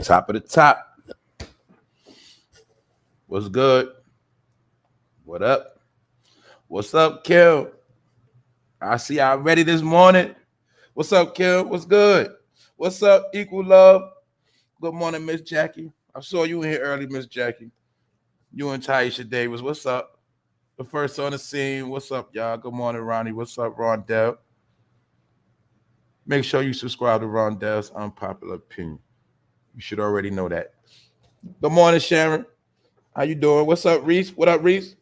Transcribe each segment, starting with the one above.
Top of the top. What's good? What up? What's up, Kill? I see y'all ready this morning. What's up, Kill? What's good? What's up, Equal Love? Good morning, Miss Jackie. I saw you in here early, Miss Jackie. You and Taisha Davis. What's up? The first on the scene. What's up, y'all? Good morning, Ronnie. What's up, Rondell? Make sure you subscribe to Rondell's Unpopular Opinion. You should already know that. Good morning, Sharon. How you doing? What's up, Reese? What up, Reese?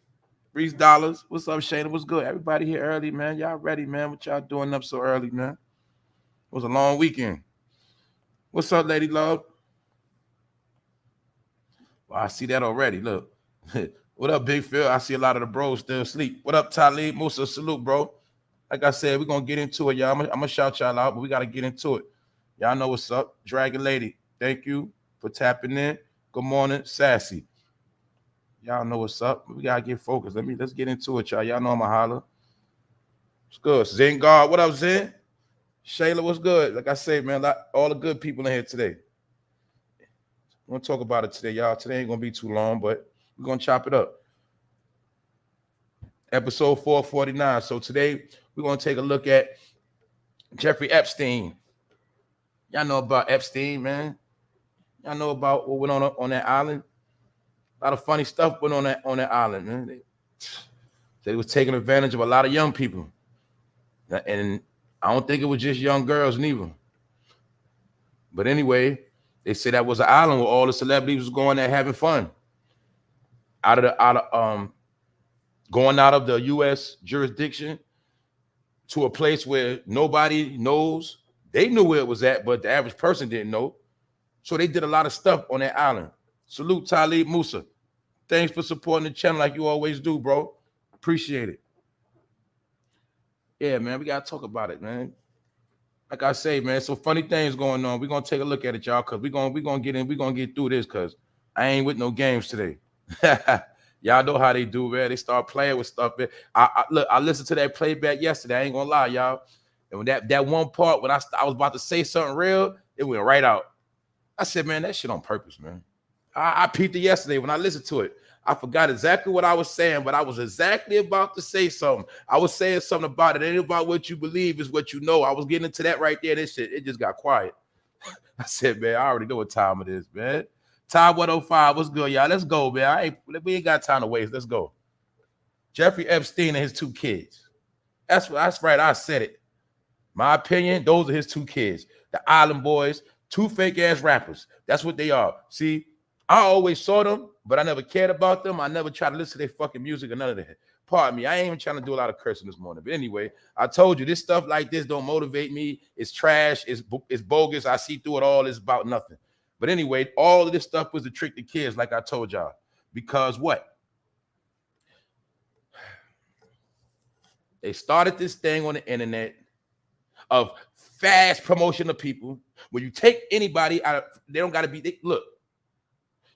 Reese Dollars. What's up, Shayna? What's good? Everybody here early, man. Y'all ready, man? What y'all doing up so early, man? It was a long weekend. What's up, Lady Love? Well, I see that already. Look. What up, Big Phil? I see a lot of the bros still asleep. What up, Talib? Musa, salute, bro. Like I said, we're going to get into it, y'all. I'm going to shout y'all out, but we got to get into it. Y'all know what's up. Dragon Lady, thank you for tapping in. Good morning, Sassy. Y'all know what's up. We got to get focused. Let's get into it, y'all. Y'all know I'm a holler. What's good? Zen God, what up, Zen? Shayla, what's good? Like I say, man, all the good people in here today. We're going to talk about it today, y'all. Today ain't going to be too long, but we're going to chop it up. Episode 449. So today we're going to take a look at Jeffrey Epstein. Y'all know about Epstein, man. Y'all know about what went on that island. A lot of funny stuff went on that island, man. They was taking advantage of a lot of young people. And I don't think it was just young girls neither. But anyway, they said that was an island where all the celebrities was going there having fun. Going out of the U.S. jurisdiction to a place where nobody knows. They knew where it was at, but the average person didn't know. So they did a lot of stuff on that island. Salute, Talib Musa. Thanks for supporting the channel like you always do, bro. Appreciate it. Yeah, man, we got to talk about it, man. Like I say, man, some funny things going on. We're going to take a look at it, y'all, because we're going to get through this because I ain't with no games today. Y'all know how they do, man. They start playing with stuff, man. I listened to that playback yesterday. I ain't gonna lie, y'all. And when that one part when I was about to say something real, it went right out. I said, man, that shit on purpose, man. I peeped it yesterday when I listened to it. I forgot exactly what I was saying, but I was exactly about to say something. I was saying something about it. It ain't about what you believe, is what you know. I was getting into that right there. This shit, it just got quiet. I said, man, I already know what time it is, man. Time 105. What's good, y'all? Let's go, man. We ain't got time to waste. Let's go. Jeffrey Epstein and his 2 kids. That's right. I said it. My opinion, those are his 2 kids. The Island Boys, 2 fake-ass rappers. That's what they are. See, I always saw them, but I never cared about them. I never tried to listen to their fucking music or none of that. Pardon me. I ain't even trying to do a lot of cursing this morning. But anyway, I told you, this stuff like this don't motivate me. It's trash. It's bogus. I see through it all. It's about nothing. But anyway, all of this stuff was to trick the kids, like I told y'all. Because what? They started this thing on the internet of fast promotion of people. When you take anybody out, they don't got to be, look,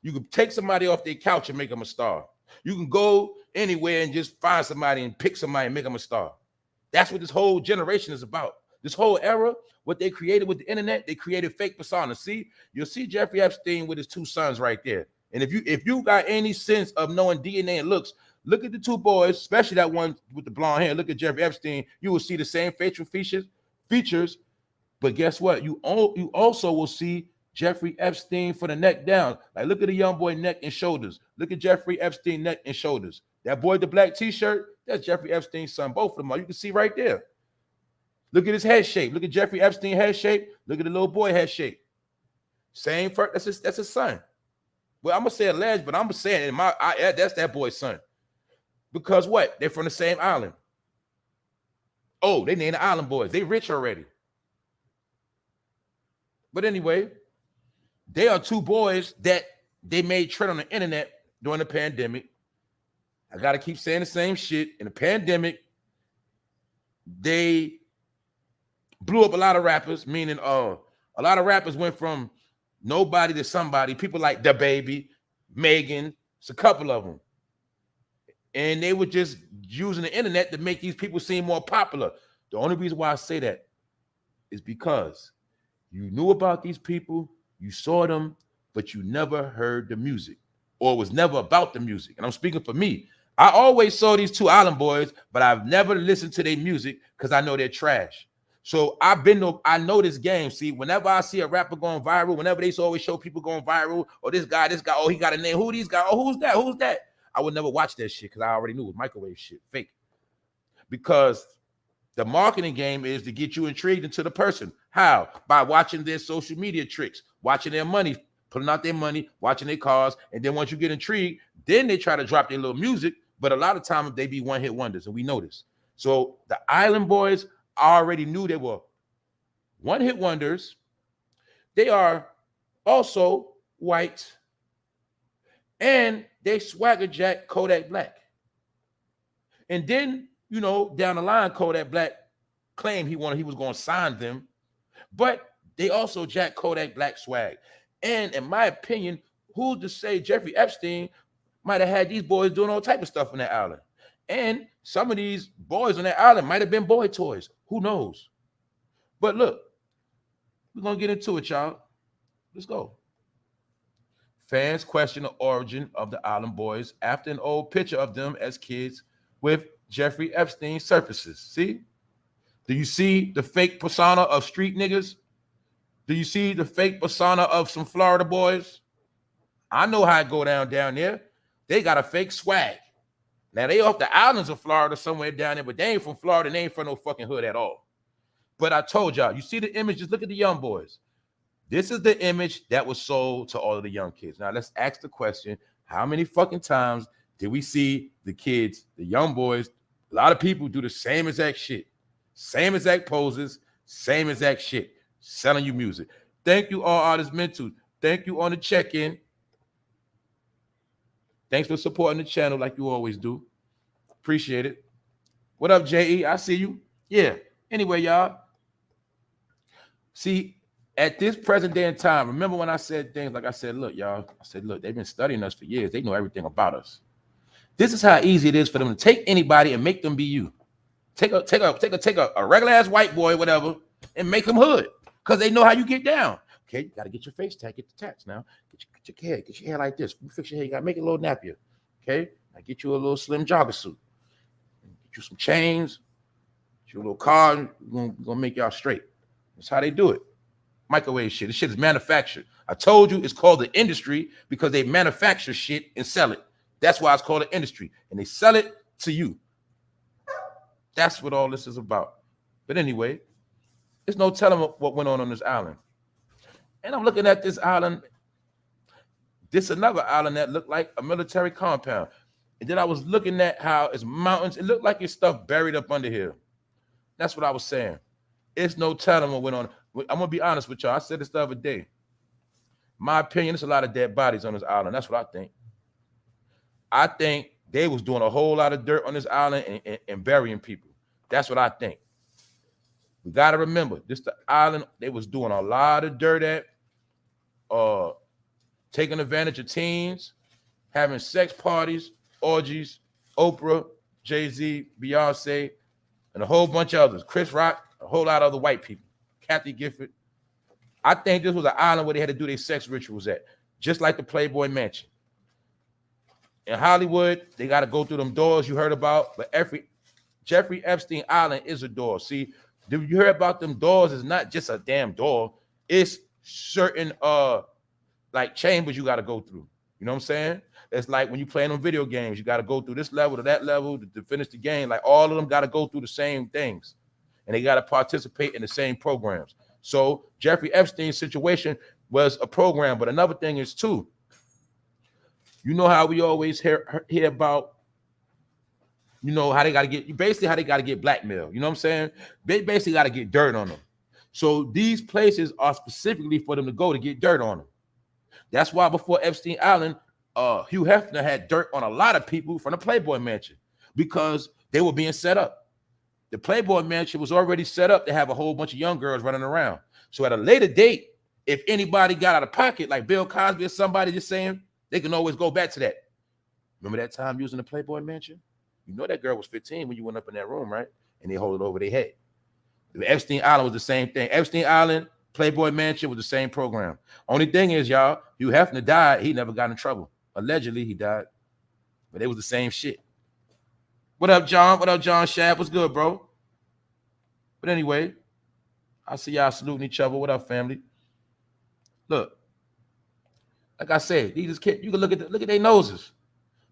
you can take somebody off their couch and make them a star. You can go anywhere and just find somebody and pick somebody and make them a star. That's what this whole generation is about. This whole era, what they created with the internet, they created fake personas. See, you'll see Jeffrey Epstein with his 2 sons right there. And if you got any sense of knowing DNA and looks, look at the 2 boys, especially that one with the blonde hair. Look at Jeffrey Epstein. You will see the same facial features. But guess what? You also will see Jeffrey Epstein for the neck down. Like, look at the young boy neck and shoulders. Look at Jeffrey Epstein neck and shoulders. That boy with the black t-shirt, that's Jeffrey Epstein's son. Both of them are. You can see right there. Look at his head shape. Look at Jeffrey Epstein head shape. Look at the little boy head shape. Same first. That's his son. Well, I'm gonna say alleged, but I'm saying that's that boy's son. Because what? They're from the same island. Oh, they named the Island Boys. They rich already. But anyway, they are 2 boys that they made trend on the internet during the pandemic. I gotta keep saying the same shit. In the pandemic, they blew up a lot of rappers, meaning a lot of rappers went from nobody to somebody. People like Da Baby, Megan, it's a couple of them. And they were just using the internet to make these people seem more popular. The only reason why I say that is because you knew about these people, you saw them, but you never heard the music, or it was never about the music. And I'm speaking for me. I always saw these two island boys, but I've never listened to their music because I know they're trash. So I know this game. See, whenever I see a rapper going viral, whenever they always show people going viral, or this guy, oh, he got a name. Who these guys? Oh, who's that? I would never watch that shit because I already knew it was microwave shit, fake. Because the marketing game is to get you intrigued into the person. How? By watching their social media tricks, watching their money, putting out their money, watching their cars, and then once you get intrigued, then they try to drop their little music. But a lot of times they be one-hit wonders, and we know this. So the Island Boys, I already knew they were one-hit wonders. They are also white, and they swagger jack Kodak Black. And then, you know, down the line, Kodak Black claimed he was going to sign them, but they also jack Kodak Black swag. And in my opinion, who's to say Jeffrey Epstein might have had these boys doing all type of stuff on that island? And some of these boys on that island might have been boy toys. Who knows? But look, we're going to get into it, y'all. Let's go. Fans question the origin of the Island Boys after an old picture of them as kids with Jeffrey Epstein surfaces. See? Do you see the fake persona of street niggas? Do you see the fake persona of some Florida boys? I know how it go down there. They got a fake swag. Now, they off the islands of Florida somewhere down there, but they ain't from Florida. They ain't from no fucking hood at all. But I told y'all, you see the image, just look at the young boys. This is the image that was sold to all of the young kids. Now, let's ask the question, how many fucking times did we see the kids, the young boys, a lot of people do the same exact shit, same exact poses, same exact shit, selling you music. Thank you, All Artists Mental. Thank you on the check-in. Thanks for supporting the channel like you always do. Appreciate it. What up, J.E.? I see you. Yeah. Anyway, y'all. See, at this present day and time, remember when I said things like I said, look, y'all, I said, look, they've been studying us for years. They know everything about us. This is how easy it is for them to take anybody and make them be you. Take a regular ass white boy, whatever, and make them hood. Because they know how you get down. Okay, you gotta get your face tat, get the tats now. Get your hair like this. You fix your hair, you gotta make it a little nappier. Okay, now get you a little slim jogger suit. Get you some chains, get you a little car, we're gonna make y'all straight. That's how they do it. Microwave shit. This shit is manufactured. I told you it's called the industry because they manufacture shit and sell it. That's why it's called an industry. And they sell it to you. That's what all this is about. But anyway, there's no telling what went on this island. And I'm looking at this island. This another island that looked like a military compound. And then I was looking at how it's mountains. It looked like it's stuff buried up under here. That's what I was saying. It's no telling what went on. I'm going to be honest with y'all. I said this the other day. My opinion, there's a lot of dead bodies on this island. That's what I think. I think they was doing a whole lot of dirt on this island and burying people. That's what I think. We got to remember, this the island they was doing a lot of dirt at, taking advantage of teens, having sex parties, orgies, Oprah, Jay-Z, Beyonce, and a whole bunch of others. Chris Rock, a whole lot of other white people. Kathy Gifford. I think this was an island where they had to do their sex rituals at, just like the Playboy Mansion. In Hollywood, they got to go through them doors you heard about, but Jeffrey Epstein Island is a door. See, did you hear about them doors? It's not just a damn door. It's certain like chambers you got to go through. You know what I'm saying? It's like when you playing on video games, you got to go through this level to that level to finish the game. Like all of them got to go through the same things, and they got to participate in the same programs. So Jeffrey Epstein's situation was a program, but another thing is too, you know how we always hear about, you know, how they got to get, basically how they got to get blackmail. You know what I'm saying? They basically got to get dirt on them. So these places are specifically for them to go to get dirt on them. That's why before Epstein Island, Hugh Hefner had dirt on a lot of people from the Playboy Mansion because they were being set up. The Playboy Mansion was already set up to have a whole bunch of young girls running around. So at a later date, if anybody got out of pocket, like Bill Cosby or somebody just saying, they can always go back to that. Remember that time using the Playboy Mansion? You know that girl was 15 when you went up in that room, right? And they hold it over their head. The Epstein Island was the same thing. Epstein Island Playboy Mansion was the same program. Only thing is, y'all, Hugh Hefner died. He never got in trouble. Allegedly, he died. But it was the same shit. What up, John? What up, John Shab? What's good, bro? But anyway, I see y'all saluting each other. What up, family? Look, like I said, these kids, you can look at their noses.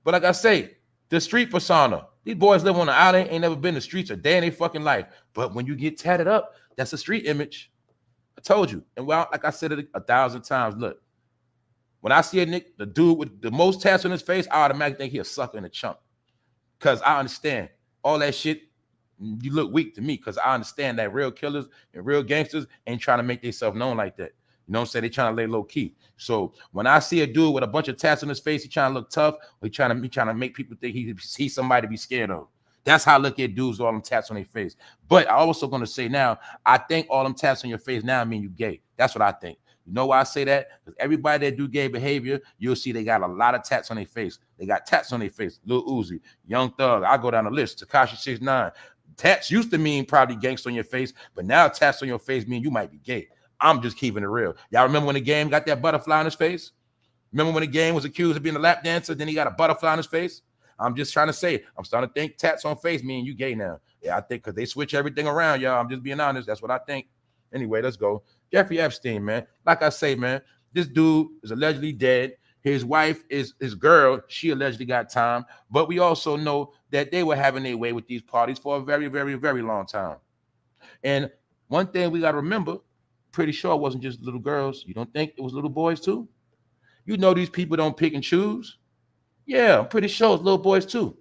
But like I say, the street persona. These boys live on the island, ain't never been in the streets a day in their fucking life. But when you get tatted up, that's a street image. I told you. And well, like I said it 1,000 times, look. When I see a Nick, the dude with the most tats on his face, I automatically think he a sucker and a chump. Because I understand all that shit, you look weak to me because I understand that real killers and real gangsters ain't trying to make themselves known like that. You know what I'm saying? They trying to lay low key. So when I see a dude with a bunch of tats on his face, he trying to look tough, or he trying to make people think he's somebody to be scared of. That's how I look at dudes with all them tats on their face. But I also going to say now, I think all them tats on your face now mean you gay. That's what I think. You know why I say that? Because everybody that do gay behavior, you'll see they got a lot of tats on their face. They got tats on their face. Lil Uzi, Young Thug. I go down the list. Tekashi 6ix9ine. Tats used to mean probably gangster on your face, but now tats on your face mean you might be gay. I'm just keeping it real. Y'all remember when the game got that butterfly on his face? Remember when the game was accused of being a lap dancer, then he got a butterfly on his face? I'm just trying to say, I'm starting to think tats on face mean you gay now. Yeah, I think because they switch everything around, y'all. I'm just being honest. That's what I think. Anyway, let's go. Jeffrey Epstein, man. Like I say, man, this dude is allegedly dead. His wife is his girl. She allegedly got time. But we also know that they were having their way with these parties for a very, very, very long time. And one thing we got to remember, pretty sure it wasn't just little girls. You don't think it was little boys too? You know these people don't pick and choose. Yeah, I'm pretty sure it's little boys too.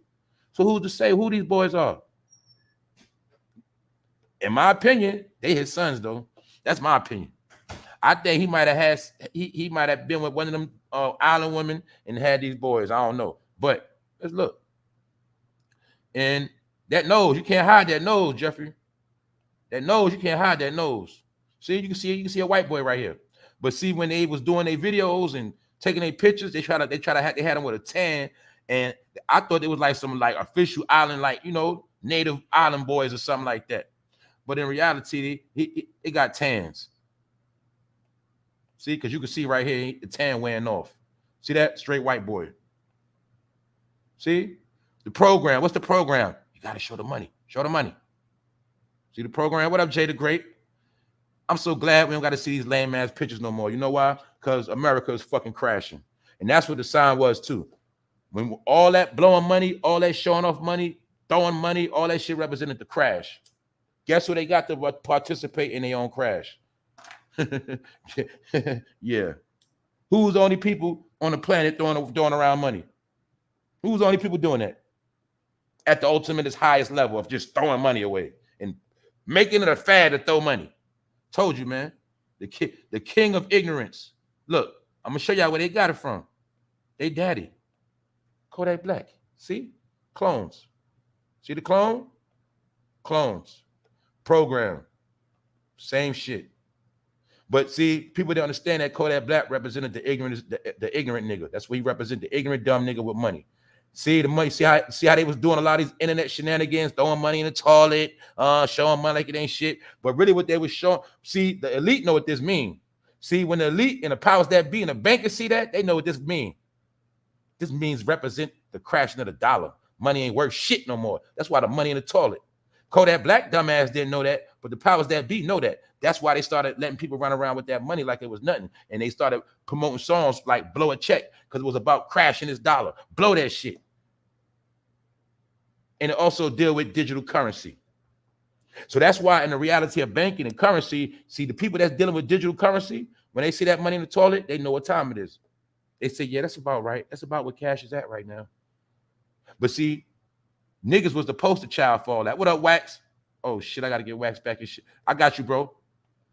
So who's to say who these boys are? In my opinion, they his sons though. That's my opinion. I think he might have been with one of them island women and had these boys. I don't know. But let's look. And that nose, you can't hide that nose, Jeffrey. That nose, you can't hide that nose. See, you can see a white boy right here. But see, when they was doing their videos and taking their pictures, they had him with a tan. And I thought it was like some like official island, like, you know, native island boys or something like that. But in reality, he got tans. See, because you can see right here, the tan wearing off. See that? Straight white boy. See? The program. What's the program? You got to show the money. Show the money. See the program? What up, Jay the Great? I'm so glad we don't got to see these lame ass pictures no more. You know why? Because America is fucking crashing. And that's what the sign was too. When all that blowing money, all that showing off money, throwing money, all that shit represented the crash. Guess who they got to participate in their own crash? Yeah. Who's the only people on the planet throwing around money? Who's the only people doing that? At the ultimate highest level of just throwing money away and making it a fad to throw money. Told you, man. The king of ignorance. Look, I'm gonna show y'all where they got it from. They daddy. Kodak Black. See? Clones. See the clone? Clones. Program. Same shit. But see, people don't understand that Kodak Black represented the ignorant nigga. That's what he represented, the ignorant dumb nigga with money. See the money, see how they was doing a lot of these internet shenanigans, throwing money in the toilet, showing money like it ain't shit. But really what they was showing, see, the elite know what this mean. See, when the elite and the powers that be and the bankers see that, they know what this mean. This means represent the crashing of the dollar. Money ain't worth shit no more. That's why the money in the toilet. Kodak Black dumbass didn't know that, but the powers that be know that. That's why they started letting people run around with that money like it was nothing. And they started promoting songs like Blow a Check because it was about crashing this dollar. Blow that shit. And it also deal with digital currency. So that's why in the reality of banking and currency, see the people that's dealing with digital currency, when they see that money in the toilet, they know what time it is. They say, yeah, that's about right. That's about what cash is at right now. But see, niggas was the poster child for all that. What up, Wax? Oh, shit, I got to get Wax back and shit. I got you, bro.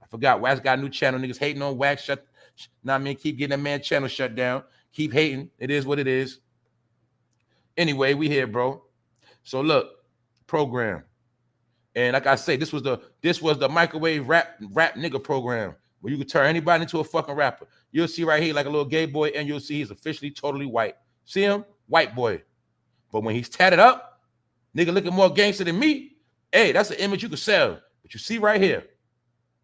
I forgot. Wax got a new channel. Niggas hating on Wax. Keep getting that man channel shut down. Keep hating. It is what it is. Anyway, we here, bro. So look, program. And like I say, this was the microwave rap nigga program where you could turn anybody into a fucking rapper. You'll see right here like a little gay boy, and you'll see he's officially totally white. See him? White boy. But when he's tatted up, nigga looking more gangster than me, hey, that's an image you can sell. But you see right here,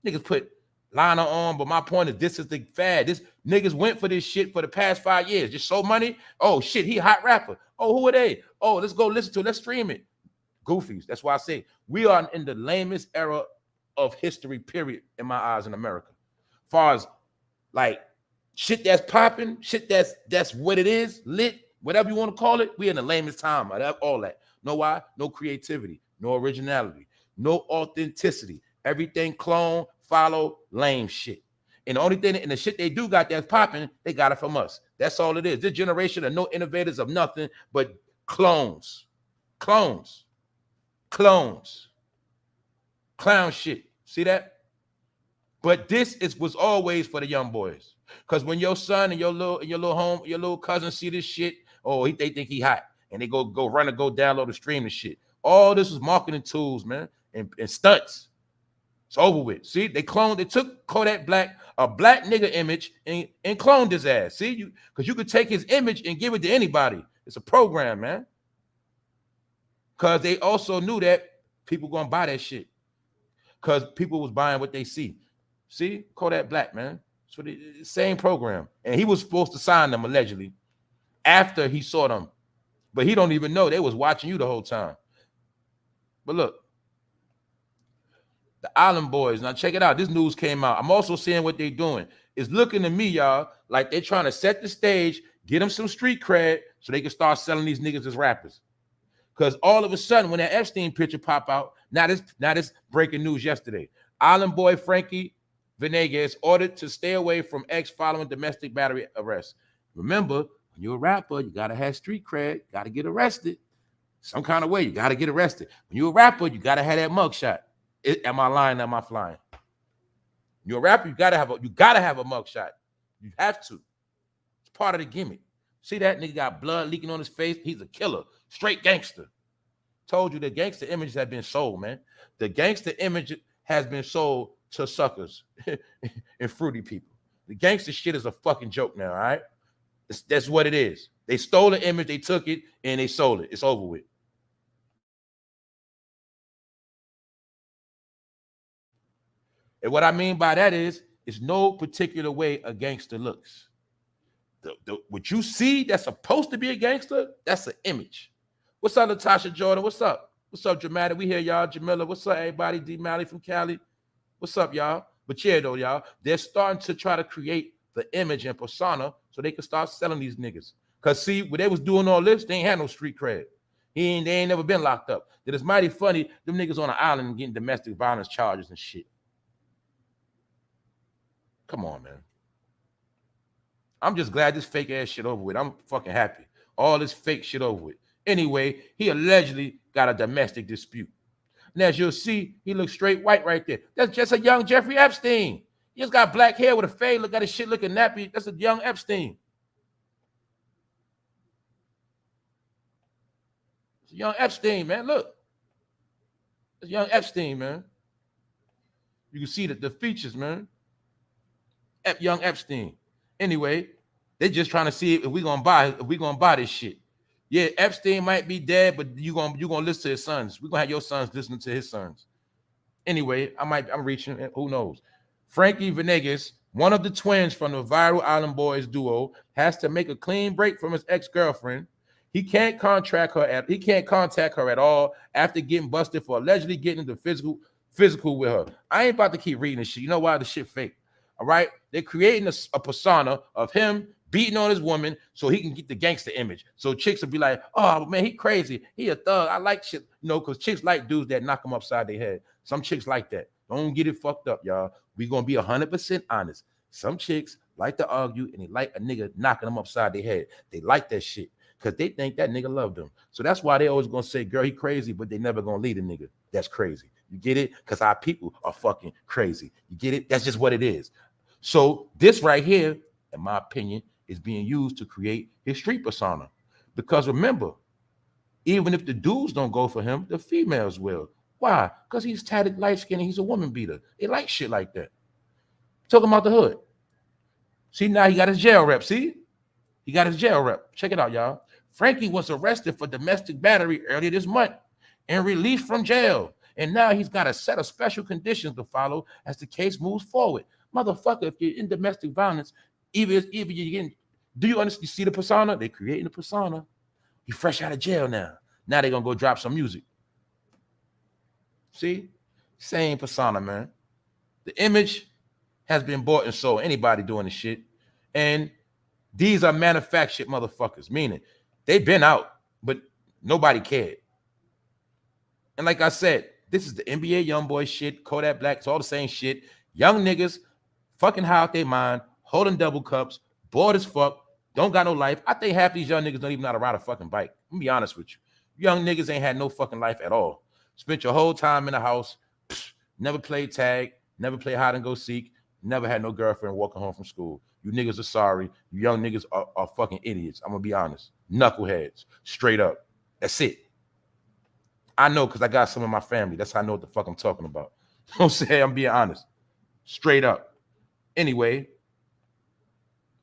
niggas put Liner on, but my point is this is the fad. This niggas went for this shit for the past 5 years. Just show money. Oh shit, he a hot rapper. Oh, who are they? Oh, let's go listen to it. Let's stream it. Goofies. That's why I say we are in the lamest era of history, period, in my eyes in America. As far as like shit that's popping, shit that's what it is, lit, whatever you want to call it, we in the lamest time. All that. Know why? No creativity, no originality, no authenticity. Everything clone, follow, lame shit. And the only thing, and the shit they do got that's popping, they got it from us. That's all it is. This generation of no innovators of nothing but clones. Clones. Clones. Clown shit. See that? But this was always for the young boys. Because when your son and your little cousin see this shit, oh, they think he hot. And they go run and go download the stream and shit. All this was marketing tools, man, and stunts. It's over with. See, they took Kodak Black, a black nigga image, and cloned his ass. See, because you could take his image and give it to anybody. It's a program, man. Because they also knew that people gonna buy that shit. Because people was buying what they see. See, Kodak Black, man. So the same program. And he was supposed to sign them allegedly after he saw them. But he don't even know they was watching you the whole time. But look, the Island Boys. Now check it out. This news came out. I'm also seeing what they're doing. It's looking to me, y'all, like they're trying to set the stage, get them some street cred so they can start selling these niggas as rappers. Because all of a sudden, when that Epstein picture pop out, now this breaking news yesterday. Island boy Frankie Venegas ordered to stay away from ex following domestic battery arrest. Remember, when you're a rapper, you gotta have street cred, gotta get arrested. Some kind of way, you gotta get arrested. When you're a rapper, you gotta have that mugshot. Am I lying? Am I flying? You're a rapper, you gotta have a mugshot. You have to. It's part of the gimmick. See that nigga got blood leaking on his face? He's a killer, straight gangster. Told you the gangster image has been sold, man. The gangster image has been sold to suckers and fruity people. The gangster shit is a fucking joke now, all right? That's what it is. They stole the image, they took it, and they sold it. It's over with. And what I mean by that is, it's no particular way a gangster looks. What you see that's supposed to be a gangster, that's an image. What's up, Latasha Jordan? What's up? What's up, Dramatic? We here, y'all. Jamila, what's up, everybody? D. Malley from Cali. What's up, y'all? But yeah, though, y'all, they're starting to try to create the image and persona so they can start selling these niggas. Because see, when they was doing all this, they ain't had no street cred. They ain't never been locked up. It is mighty funny, them niggas on the island getting domestic violence charges and shit. Come on, man. I'm just glad this fake ass shit over with. I'm fucking happy. All this fake shit over with. Anyway, he allegedly got a domestic dispute. And as you'll see, he looks straight white right there. That's just a young Jeffrey Epstein. He just got black hair with a fade. Look at his shit looking nappy. That's a young Epstein. It's a young Epstein, man. Look. It's a young Epstein, man. You can see the features, man. Young Epstein. Anyway, they're just trying to see if we're gonna buy this shit. Yeah, Epstein might be dead, but you gonna listen to his sons. We're gonna have your sons listening to his sons. Anyway, I'm reaching, who knows? Frankie Venegas, one of the twins from the viral Island Boys duo, has to make a clean break from his ex-girlfriend. He can't contact her at all after getting busted for allegedly getting into physical with her. I ain't about to keep reading this shit. You know why? The shit fake. All right, they're creating a persona of him beating on his woman so he can get the gangster image. So chicks will be like, oh man, he crazy. He a thug. I like shit, because chicks like dudes that knock them upside their head. Some chicks like that. Don't get it fucked up, y'all. We're gonna be 100% honest. Some chicks like to argue and they like a nigga knocking them upside their head. They like that shit because they think that nigga loved them. So that's why they always gonna say, girl, he crazy, but they never gonna lead a nigga that's crazy. You get it? Because our people are fucking crazy. You get it? That's just what it is. So this right here, in my opinion, is being used to create his street persona. Because remember, even if the dudes don't go for him, the females will. Why? Because he's tatted, light-skinned, and he's a woman beater. They like shit like that. Talking about the hood. See, now he got his jail rep. See? He got his jail rep. Check it out, y'all. Frankie was arrested for domestic battery earlier this month and released from jail. And now he's got a set of special conditions to follow as the case moves forward. Motherfucker, if you're in domestic violence, even you're getting, do you understand? You see the persona? They're creating a persona. You fresh out of jail now. Now they're gonna go drop some music. See? Same persona, man. The image has been bought and sold. Anybody doing this shit. And these are manufactured motherfuckers, meaning they've been out, but nobody cared. And like I said, this is the NBA YoungBoy shit, Kodak Black, it's all the same shit. Young niggas fucking high out their mind, holding double cups, bored as fuck, don't got no life. I think half these young niggas don't even know how to ride a fucking bike. I'm gonna be honest with you. Young niggas ain't had no fucking life at all. Spent your whole time in the house, never played tag, never played hide and go seek, never had no girlfriend walking home from school. You niggas are sorry. You young niggas are fucking idiots. I'm gonna be honest. Knuckleheads. Straight up. That's it. I know because I got some in my family. That's how I know what the fuck I'm talking about. You know what I'm saying? I'm being honest. Straight up. Anyway,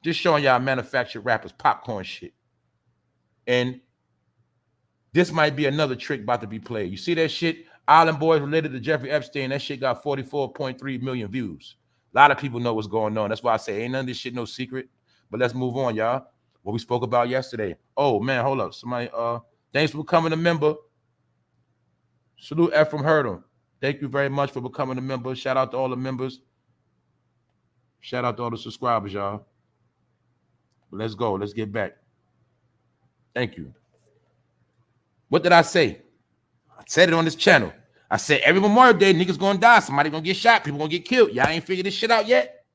just showing y'all manufactured rappers popcorn shit. And this might be another trick about to be played. You see that shit? Island Boys related to Jeffrey Epstein. That shit got 44.3 million views. A lot of people know what's going on. That's why I say ain't none of this shit no secret. But let's move on, y'all. What we spoke about yesterday. Oh, man, hold up. Somebody, thanks for becoming a member. Salute Ephraim Hurdle. Thank you very much for becoming a member. Shout out to all the members. Shout out to all the subscribers, y'all. Let's go. Let's get back. Thank you. What did I say? I said it on this channel. I said every Memorial Day, niggas gonna die. Somebody gonna get shot. People gonna get killed. Y'all ain't figured this shit out yet?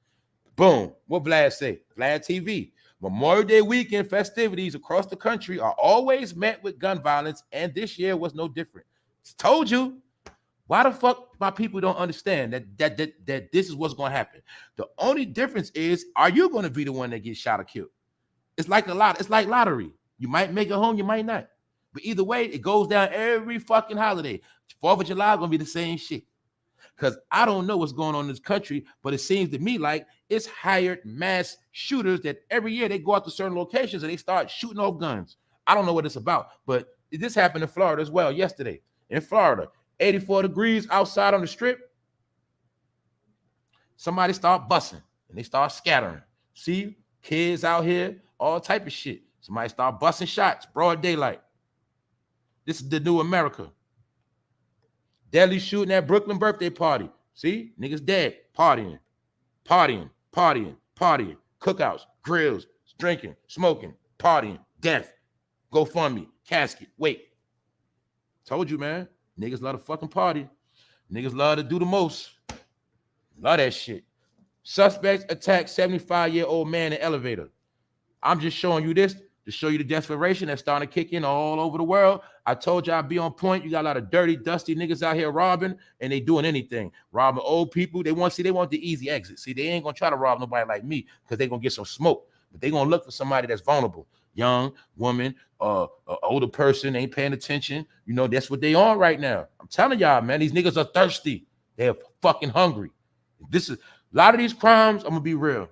Boom. What Vlad say? Vlad TV. Memorial Day weekend festivities across the country are always met with gun violence, and this year was no different. Told you. Why the fuck my people don't understand that this is what's gonna happen? The only difference is, are you gonna be the one that gets shot or killed? It's like it's like lottery. You might make it home, you might not. But either way, it goes down every fucking holiday. 4th of July gonna be the same shit. Because I don't know what's going on in this country, but it seems to me like it's hired mass shooters that every year they go out to certain locations and they start shooting off guns. I don't know what it's about, but this happened in Florida as well yesterday. In Florida, 84 degrees outside on the strip. Somebody start busting and they start scattering. See, kids out here, all type of shit. Somebody start busting shots, broad daylight. This is the new America. Deadly shooting at Brooklyn birthday party. See, niggas dead, partying, partying, partying, partying, cookouts, grills, drinking, smoking, partying, death, GoFundMe, casket, wait. Told you, man. Niggas love to fucking party. Niggas love to do the most. Love that shit. Suspects attack 75-year-old man in elevator. I'm just showing you this to show you the desperation that's starting to kick in all over the world. I told you I'd be on point. You got a lot of dirty, dusty niggas out here robbing, and they doing anything. Robbing old people. They want the easy exit. See, they ain't gonna try to rob nobody like me because they gonna get some smoke. But they gonna look for somebody that's vulnerable. Young, woman, older person, ain't paying attention. You know, that's what they on right now. I'm telling y'all, man, these niggas are thirsty. They're fucking hungry. This is a lot of these crimes, I'm gonna be real.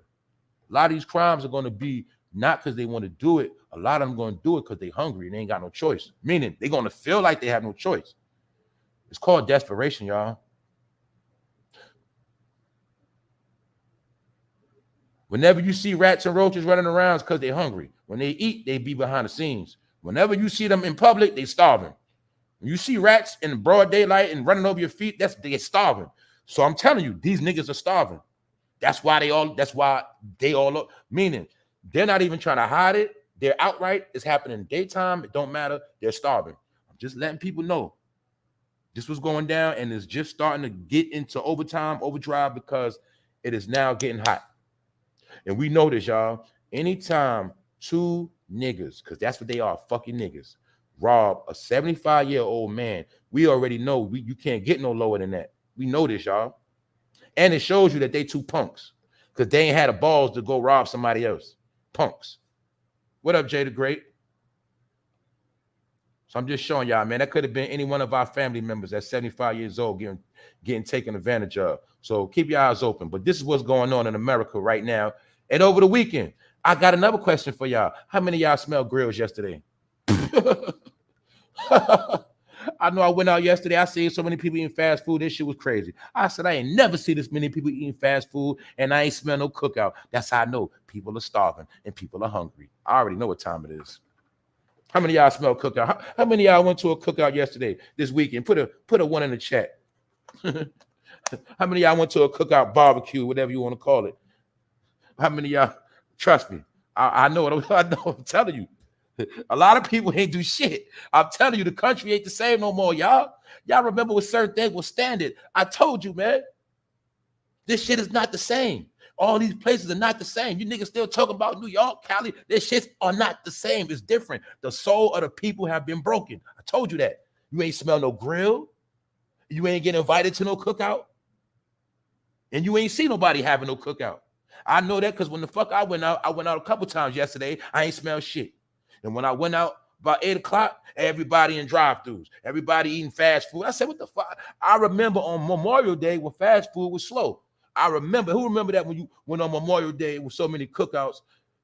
A lot of these crimes are gonna be not because they want to do it. A lot of them going to do it because they hungry and they ain't got no choice. Meaning they're going to feel like they have no choice. It's called desperation, y'all. Whenever you see rats and roaches running around, it's because they're hungry. When they eat, they be behind the scenes. Whenever you see them in public, they starving. When you see rats in broad daylight and running over your feet, they're starving. So I'm telling you, these niggas are starving. That's why they all meaning they're not even trying to hide it. They're outright. It's happening daytime. It don't matter. They're starving. I'm just letting people know this was going down and it's just starting to get into overdrive because it is now getting hot. And we know this, y'all. Anytime two niggas, because that's what they are, fucking niggas, rob a 75-year-old man, we already know you can't get no lower than that. We know this, y'all. And it shows you that they two punks because they ain't had the balls to go rob somebody else. Punks. What up, Jay the Great? So I'm just showing y'all, man, that could have been any one of our family members at 75 years old getting taken advantage of. So keep your eyes open. But this is what's going on in America right now. And over the weekend, I got another question for y'all. How many of y'all smelled grills yesterday? I know I went out yesterday. I seen so many people eating fast food. This shit was crazy. I said, I ain't never seen this many people eating fast food, and I ain't smell no cookout. That's how I know people are starving and people are hungry. I already know what time it is. How many of y'all smell cookout? How many of y'all went to a cookout yesterday, this weekend? Put a one in the chat. How many of y'all went to a cookout barbecue, whatever you want to call it? How many of y'all, trust me, I know what I know, I'm telling you. A lot of people ain't do shit. I'm telling you, the country ain't the same no more, y'all. Y'all remember when certain things were standard. I told you, man. This shit is not the same. All these places are not the same. You niggas still talking about New York, Cali. This shits are not the same. It's different. The soul of the people have been broken. I told you that. You ain't smell no grill. You ain't get invited to no cookout. And you ain't see nobody having no cookout. I know that because when the fuck I went out a couple times yesterday. I ain't smell shit. And when I went out about 8 o'clock, everybody in drive-thrus, everybody eating fast food. I said, what the fuck? I remember on Memorial Day when fast food was slow. I remember. Who remember that when you went on Memorial Day with so many cookouts,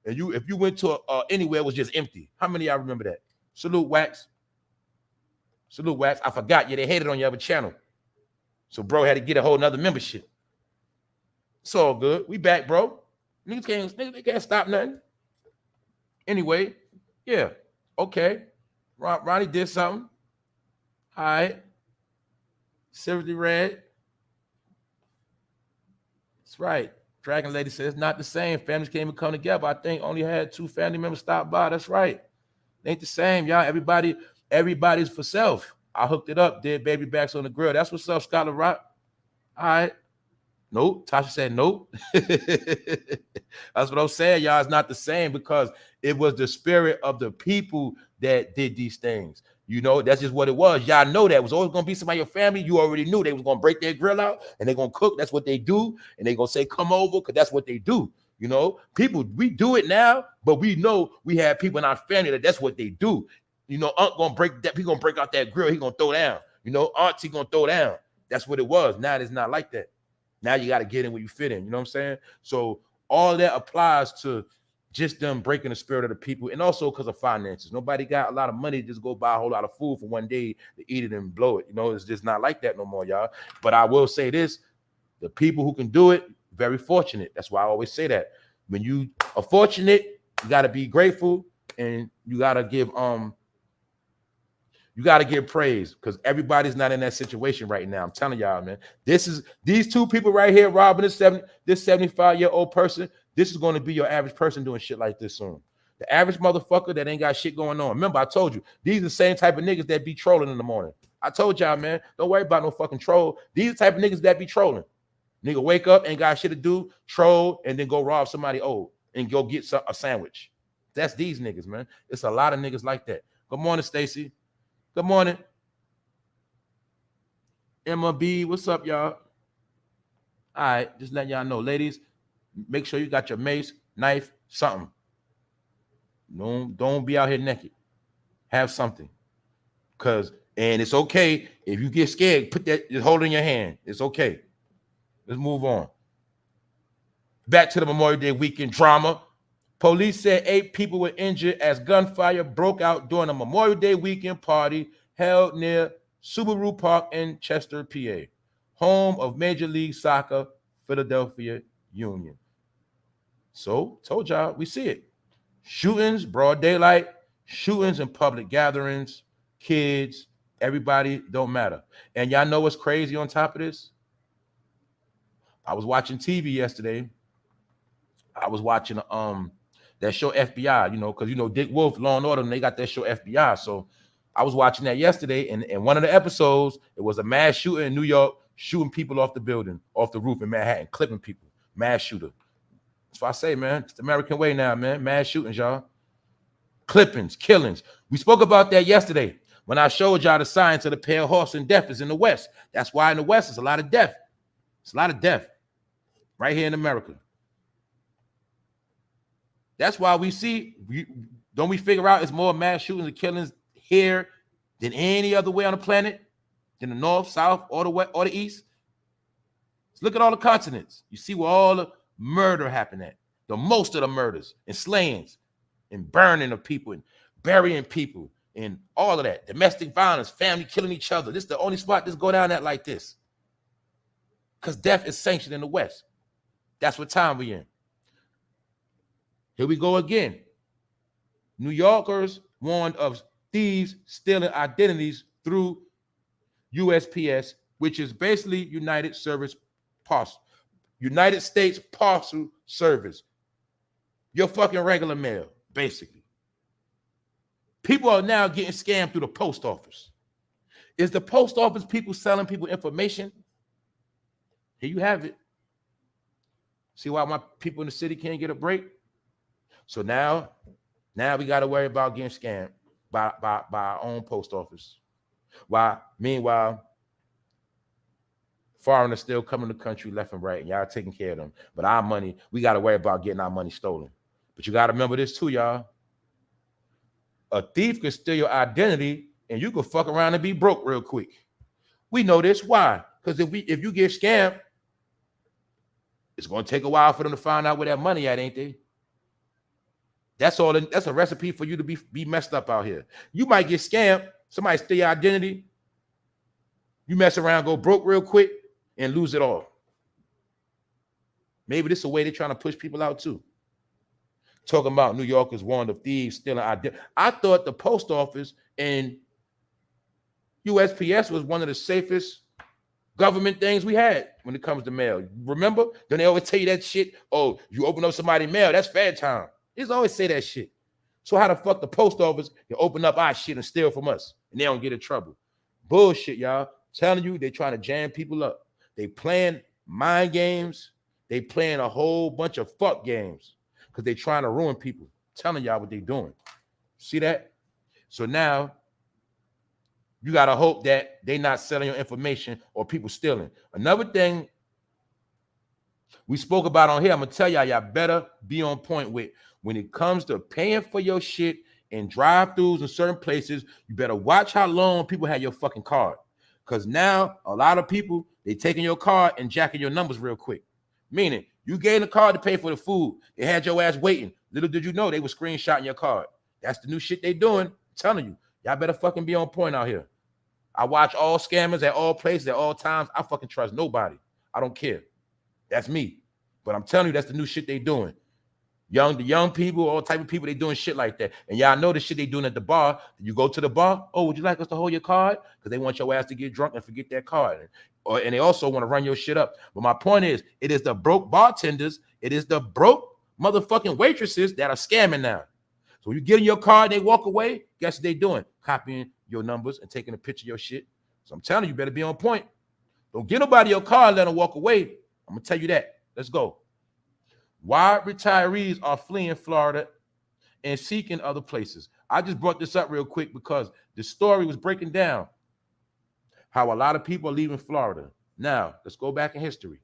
and if you went to anywhere, it was just empty? How many of y'all remember that? Salute, Wax. Salute, Wax. I forgot. Yeah, they hated on your other channel. So bro had to get a whole nother membership. It's all good. We back, bro. Niggas can't stop nothing. Anyway, yeah. Okay. Ronnie did something. All right. Seriously red. That's right. Dragon Lady says it's not the same. Families can't even come together. I think only had 2 family members stop by. That's right. It ain't the same, y'all. Everybody's for self. I hooked it up. Did baby backs on the grill. That's what's up, Scholar Rock. All right. Nope. Tasha said nope. That's what I'm saying, y'all. It's not the same because it was the spirit of the people that did these things. You know, that's just what it was. Y'all know that. It was always going to be somebody in your family. You already knew they was going to break their grill out and they're going to cook. That's what they do. And they're going to say, come over, because that's what they do. You know, people, we do it now, but we know we have people in our family that's what they do. You know, Aunt going to break that. He going to break out that grill. He going to throw down. You know, Auntie going to throw down. That's what it was. Now it's not like that. Now you got to get in where you fit in. You know what I'm saying? So all that applies to just them breaking the spirit of the people, and also because of finances. Nobody got a lot of money to just go buy a whole lot of food for one day to eat it and blow it. You know, it's just not like that no more, y'all. But I will say this, the people who can do it, very fortunate. That's why I always say that. When you are fortunate, you got to be grateful, and you got to give praise, because everybody's not in that situation right now. I'm telling y'all, man. These 2 people right here, robbing this 75-year-old person. This is going to be your average person doing shit like this soon. The average motherfucker that ain't got shit going on. Remember, I told you, these are the same type of niggas that be trolling in the morning. I told y'all, man, don't worry about no fucking troll. These are the type of niggas that be trolling. Nigga wake up, ain't got shit to do, troll, and then go rob somebody old and go get a sandwich. That's these niggas, man. It's a lot of niggas like that. Good morning, Stacy. Good morning. Emma B, what's up, y'all? All right, just letting y'all know, ladies, make sure you got your mace, knife, something. Don't be out here naked. Have something. And it's okay if you get scared, just hold it in your hand. It's okay. Let's move on. Back to the Memorial Day weekend drama. Police said 8 people were injured as gunfire broke out during a Memorial Day weekend party held near Subaru Park in Chester, PA, home of Major League Soccer Philadelphia Union. So, told y'all, we see it. Shootings, broad daylight, shootings in public gatherings, kids, everybody, don't matter. And y'all know what's crazy on top of this? I was watching TV yesterday. I was watching that show FBI, you know, because, you know, Dick Wolf, Law and Order, and they got that show FBI. So I was watching that yesterday, and in one of the episodes, it was a mass shooter in New York, shooting people off the building, off the roof in Manhattan, clipping people, mass shooter. That's what I say, man. It's the American way now, man. Mass shootings, y'all. Clippings, killings. We spoke about that yesterday when I showed y'all the science of the pale horse and death is in the West. That's why in the West, it's a lot of death. It's a lot of death right here in America. That's why we see, don't we figure out it's more mass shootings and killings here than any other way on the planet, than the North, South, or the West, or the East? Let's look at all the continents. You see where all the murder happened at. The most of the murders and slayings and burning of people and burying people and all of that. Domestic violence, family killing each other. This is the only spot this go down at like this. Because death is sanctioned in the West. That's what time we in. Here we go again. New Yorkers warned of thieves stealing identities through USPS, which is basically United States Parcel Service. Your fucking regular mail, basically. People are now getting scammed through the post office. Is the post office people selling people information? Here you have it. See why my people in the city can't get a break? So now we got to worry about getting scammed by our own post office. Meanwhile, foreigners still coming to the country left and right, and y'all taking care of them. But our money, we got to worry about getting our money stolen. But you got to remember this too, y'all. A thief can steal your identity, and you can fuck around and be broke real quick. We know this. Why? Because if you get scammed, it's going to take a while for them to find out where that money at, ain't they? That's all. That's a recipe for you to be messed up out here. You might get scammed. Somebody steal your identity. You mess around, go broke real quick, and lose it all. Maybe this is a way they're trying to push people out too. Talking about New Yorkers warned of thieves stealing identity. I thought the post office and USPS was one of the safest government things we had when it comes to mail. Remember? Don't they always tell you that shit? Oh, you open up somebody's mail, that's fair time. They just always say that shit. So how the fuck the post office can open up our shit and steal from us and they don't get in trouble? Bullshit, y'all. I'm telling you, they're trying to jam people up. They playing mind games. They playing a whole bunch of fuck games because they trying to ruin people. I'm telling y'all what they doing. See that? So now you got to hope that they not selling your information or people stealing. Another thing we spoke about on here, I'm going to tell y'all better be on point with when it comes to paying for your shit in drive-thrus in certain places. You better watch how long people have your fucking card. Because now a lot of people, they taking your card and jacking your numbers real quick. Meaning you gave the card to pay for the food. They had your ass waiting. Little did you know they were screenshotting your card. That's the new shit they doing. I'm telling you, y'all better fucking be on point out here. I watch all scammers at all places at all times. I fucking trust nobody. I don't care. That's me. But I'm telling you, that's the new shit they doing. The young people, all type of people, they doing shit like that. And y'all know the shit they doing at the bar. You go to the bar, oh, would you like us to hold your card? Because they want your ass to get drunk and forget that card. And they also want to run your shit up. But my point is, it is the broke bartenders, it is the broke motherfucking waitresses that are scamming now. So you get in your car and they walk away, guess what they doing? Copying your numbers and taking a picture of your shit. So I'm telling you, you better be on point. Don't get nobody your car and let them walk away. I'm going to tell you that. Let's go. Why retirees are fleeing Florida and seeking other places. I just brought this up real quick because the story was breaking down how a lot of people are leaving Florida. Now, let's go back in history.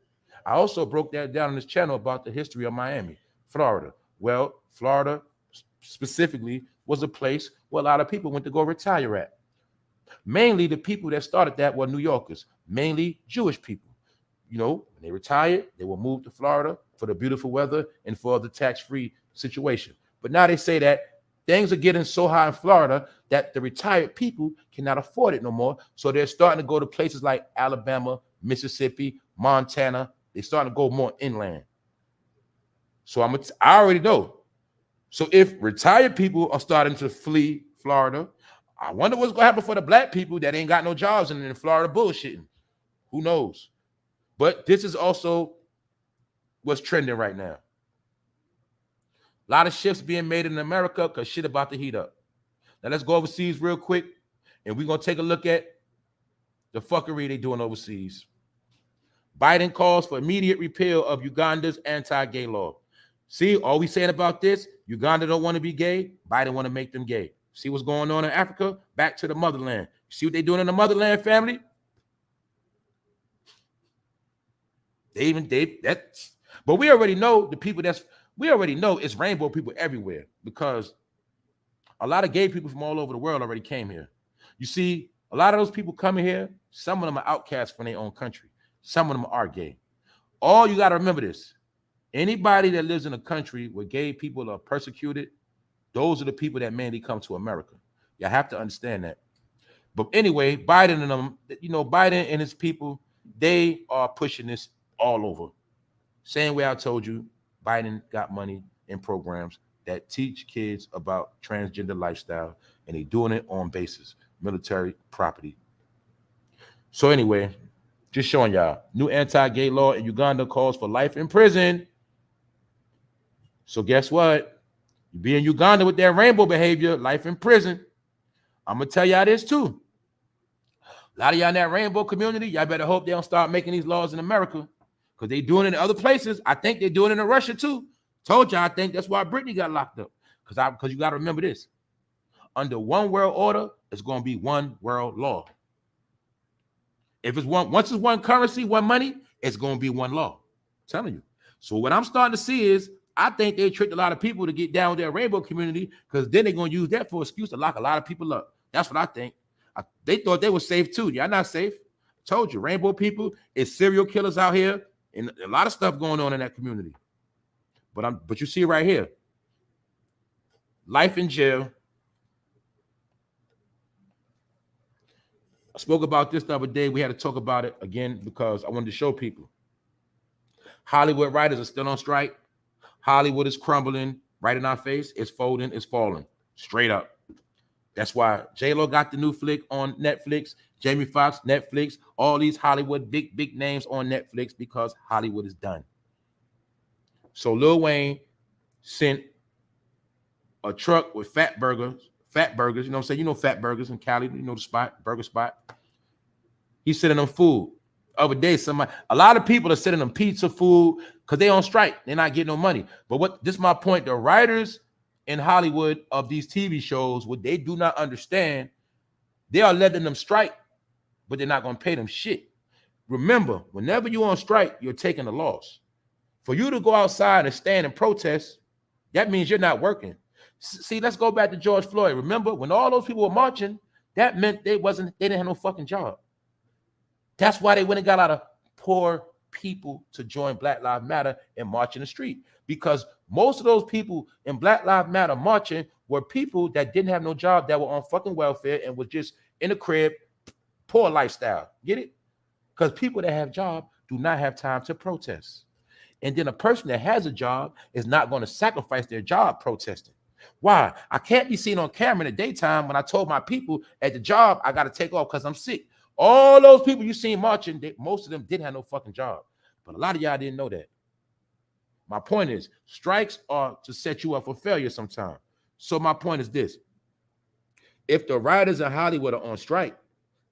I also broke that down on this channel about the history of Miami, Florida. Well, Florida specifically was a place where a lot of people went to go retire at. Mainly the people that started that were New Yorkers, mainly Jewish people. You know, when they retired, they will move to Florida for the beautiful weather and for the tax-free situation. But now they say that things are getting so high in Florida that the retired people cannot afford it no more. So they're starting to go to places like Alabama, Mississippi, Montana. They're starting to go more inland. So I already know. So if retired people are starting to flee Florida, I wonder what's going to happen for the black people that ain't got no jobs in Florida bullshitting. Who knows? But this is also what's trending right now. A lot of shifts being made in America because shit about to heat up. Now let's go overseas real quick, and we're going to take a look at the fuckery they doing overseas. Biden calls for immediate repeal of Uganda's anti-gay law. See, all we saying about this, Uganda don't want to be gay, Biden want to make them gay. See what's going on in Africa? Back to the motherland. See what they doing in the motherland, family? But we already know the people we already know it's rainbow people everywhere because a lot of gay people from all over the world already came here. You see, a lot of those people coming here, some of them are outcasts from their own country. Some of them are gay. All you got to remember this. Anybody that lives in a country where gay people are persecuted, those are the people that mainly come to America. You have to understand that. But anyway, Biden and them, Biden and his people, they are pushing this all over. Same way I told you, Biden got money in programs that teach kids about transgender lifestyle, and they doing it on basis, military property. So anyway, just showing y'all, new anti-gay law in Uganda calls for life in prison. So guess what? You be in Uganda with that rainbow behavior, life in prison. I'm gonna tell y'all this too. A lot of y'all in that rainbow community, y'all better hope they don't start making these laws in America, because they doing it in other places. I think they're doing it in Russia too. Told y'all, I think that's why Brittany got locked up. Because you got to remember this. Under one world order, it's going to be one world law. If it's once it's one currency, one money, it's going to be one law. I'm telling you. So what I'm starting to see is, I think they tricked a lot of people to get down with their rainbow community, because then they're going to use that for an excuse to lock a lot of people up. That's what I think. They thought they were safe too. Y'all not safe. I told you, rainbow people is serial killers out here, and a lot of stuff going on in that community. But you see right here, life in jail. I spoke about this the other day. We had to talk about it again because I wanted to show people. Hollywood writers are still on strike. Hollywood is crumbling right in our face. It's folding, it's falling, straight up. That's why J-Lo got the new flick on Netflix, Jamie Foxx, Netflix, all these Hollywood big names on Netflix, because Hollywood is done. So Lil Wayne sent a truck with fat burgers, you know what I'm saying? You know Fat Burgers in Cali, you know the spot, burger spot. He's sending them food. The other day, a lot of people are sending them pizza food because they on strike. They're not getting no money. But this is my point. The writers in Hollywood of these TV shows, what they do not understand, they are letting them strike, but they're not going to pay them shit. Remember, whenever you're on strike, you're taking a loss. For you to go outside and stand and protest, that means you're not working. See, let's go back to George Floyd. Remember, when all those people were marching, that meant they didn't have no fucking job. That's why they went and got a lot of poor people to join Black Lives Matter and march in the street. Because most of those people in Black Lives Matter marching were people that didn't have no job, that were on fucking welfare and was just in the crib, poor lifestyle. Get it? Because people that have jobs do not have time to protest. And then a person that has a job is not going to sacrifice their job protesting. Why? I can't be seen on camera in the daytime when I told my people at the job I got to take off because I'm sick. All those people you seen marching, most of them didn't have no fucking job. But a lot of y'all didn't know that. My point is, strikes are to set you up for failure sometimes. So my point is this. If the writers in Hollywood are on strike,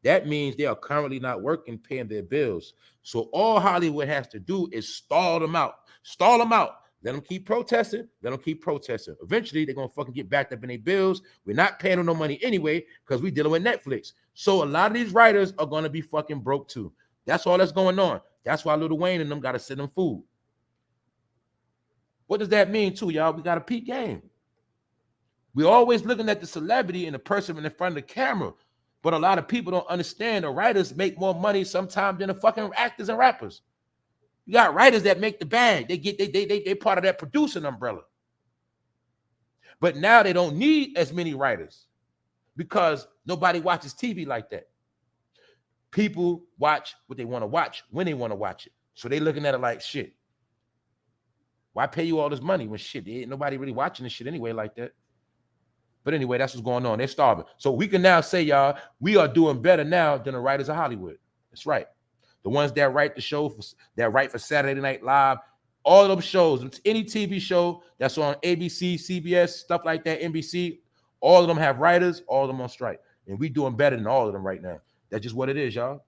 that means they are currently not working, paying their bills. So all Hollywood has to do is stall them out. Stall them out. Let them keep protesting. Let them keep protesting. Eventually, they're going to fucking get backed up in their bills. We're not paying them no money anyway because we're dealing with Netflix. So a lot of these writers are going to be fucking broke too. That's all that's going on. That's why Lil Wayne and them got to send them food. What does that mean too, y'all? We got a peak game. We're always looking at the celebrity and the person in front of the camera. But a lot of people don't understand the writers make more money sometimes than the fucking actors and rappers. You got writers that make the bag. They part of that producing umbrella. But now they don't need as many writers because nobody watches TV like that. People watch what they want to watch when they want to watch it. So they looking at it like, shit, why pay you all this money when shit, ain't nobody really watching this shit anyway like that? But anyway, that's what's going on. They're starving. So we can now say, y'all, we are doing better now than the writers of Hollywood. That's right. The ones that write the show, that write for Saturday Night Live, all of them shows, any TV show that's on ABC, CBS, stuff like that, NBC, all of them have writers, all of them on strike. And we doing better than all of them right now. That's just what it is, y'all.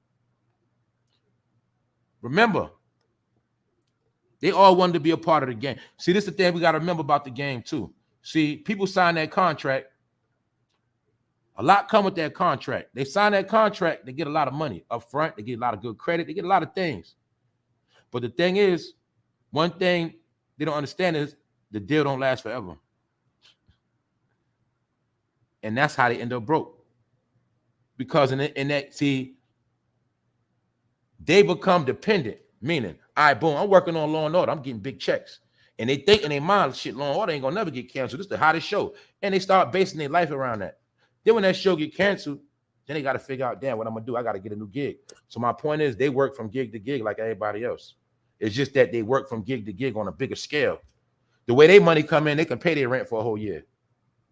Remember, they all wanted to be a part of the game. See, this is the thing we got to remember about the game, too. See, people sign that contract. A lot come with that contract. They sign that contract, they get a lot of money up front. They get a lot of good credit. They get a lot of things. But the thing is, one thing they don't understand is the deal don't last forever. And that's how they end up broke. Because in that, see, they become dependent. Meaning, all right, boom, I'm working on Law and Order. I'm getting big checks. And they think in their mind, shit, Law and Order ain't gonna never get canceled. This is the hottest show. And they start basing their life around that. Then when that show get canceled, then they got to figure out, damn, what I'm gonna do? I got to get a new gig. So my point is, they work from gig to gig like everybody else. It's just that they work from gig to gig on a bigger scale. The way they money come in, they can pay their rent for a whole year.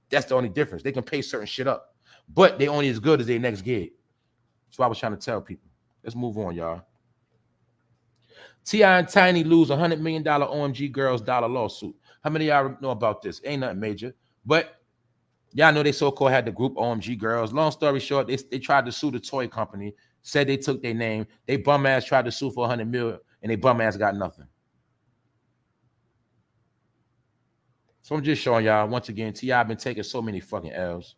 That's the only difference. They can pay certain shit up, but they only as good as their next gig. That's what I was trying to tell people. Let's move on, y'all. T.I. and Tiny lose $100 million OMG Girls dollar lawsuit. How many of y'all know about this? Ain't nothing major, but y'all know they so-called had the group OMG Girls. Long story short, they tried to sue the toy company, said they took their name. They bum ass tried to sue for $100 million, and they bum ass got nothing. So I'm just showing y'all, once again, T.I. been taking so many fucking L's.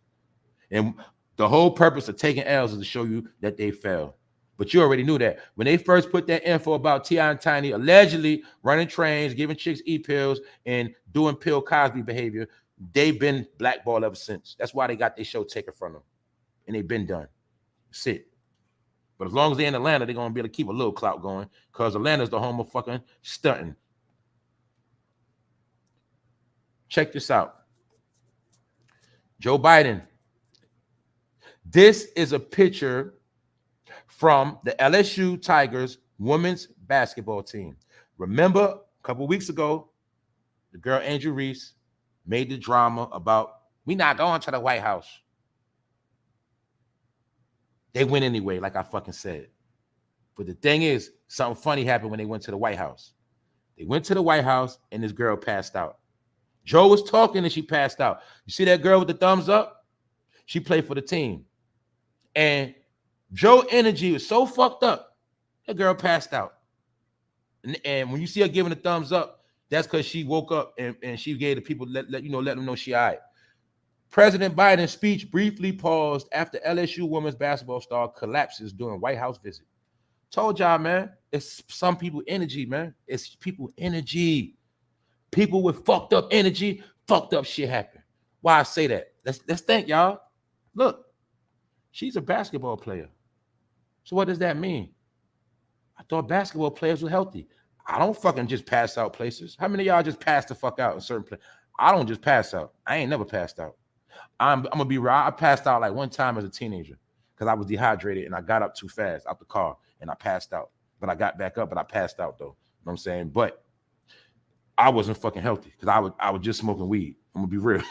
And the whole purpose of taking L's is to show you that they failed. But you already knew that. When they first put that info about T.I. and Tiny allegedly running trains, giving chicks e-pills, and doing Bill Cosby behavior, they've been blackballed ever since. That's why they got their show taken from them. And they've been done. That's it. But as long as they're in Atlanta, they're going to be able to keep a little clout going, because Atlanta's the home of fucking stunting. Check this out. Joe Biden. This is a picture from the LSU Tigers women's basketball team. Remember, a couple of weeks ago, the girl Angel Reese made the drama about, we not going to the White House. They went anyway, like I fucking said. But the thing is, something funny happened when they went to the White House. They went to the White House, and this girl passed out. Joe was talking, and she passed out. You see that girl with the thumbs up? She played for the team. And Joe energy was so fucked up, that girl passed out. And when you see her giving a thumbs up, that's because she woke up and she gave the people, let them know she all right. President Biden's speech briefly paused after LSU women's basketball star collapses during White House visit. Told y'all, man, it's some people energy, man. It's people energy. People with fucked up energy, fucked up shit happen. Why I say that? Let's think, y'all. Look, she's a basketball player. So what does that mean? I thought basketball players were healthy. I don't fucking just pass out places. How many of y'all just pass the fuck out in certain places? I don't just pass out. I ain't never passed out. I'm gonna be real. I passed out like one time as a teenager because I was dehydrated and I got up too fast out the car and I passed out. But I got back up, but I passed out though. You know what I'm saying? But I wasn't fucking healthy because I was just smoking weed. I'm gonna be real.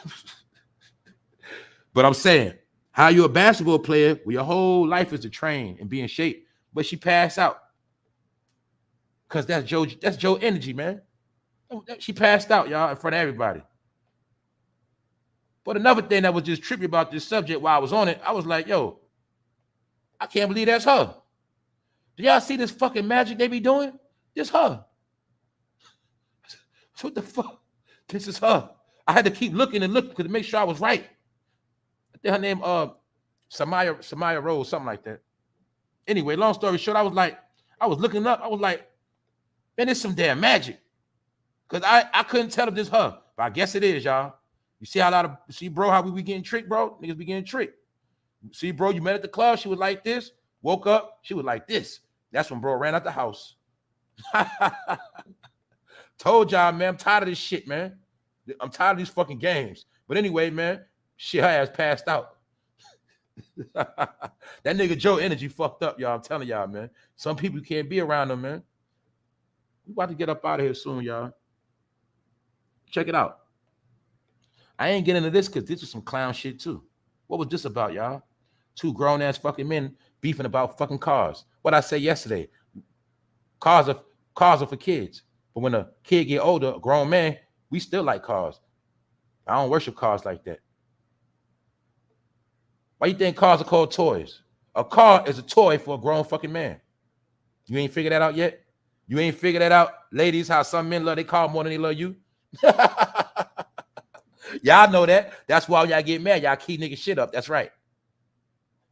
But I'm saying, how you a basketball player where your whole life is to train and be in shape, but she passed out. Because that's Joe energy, man. She passed out, y'all, in front of everybody. But another thing that was just trippy about this subject while I was on it, I was like, yo, I can't believe that's her. Do y'all see this fucking magic they be doing? This her. What the fuck? This is her. I had to keep looking to make sure I was right. I think her name Samaya Rose, something like that. Anyway, long story short, I was looking up. I was like, man, it's some damn magic. Because I couldn't tell if this her. But I guess it is, y'all. You see bro, how we be getting tricked, bro? Niggas be getting tricked. See, bro, you met at the club. She was like this. Woke up. She was like this. That's when bro ran out the house. Told y'all, man, I'm tired of this shit, man. I'm tired of these fucking games. But anyway, man, shit, her ass passed out. That nigga Joe energy fucked up, y'all. I'm telling y'all, man. Some people can't be around them, man. We about to get up out of here soon, y'all. Check it out. I ain't getting into this because this is some clown shit, too. What was this about, y'all? Two grown-ass fucking men beefing about fucking cars. What I said yesterday, cars are for kids. But when a kid get older, a grown man, we still like cars. I don't worship cars like that. Why you think cars are called toys? A car is a toy for a grown fucking man. You ain't figured that out yet? You ain't figured that out, ladies, how some men love their car more than they love you? Y'all know that. That's why y'all get mad. Y'all keep nigga shit up. That's right.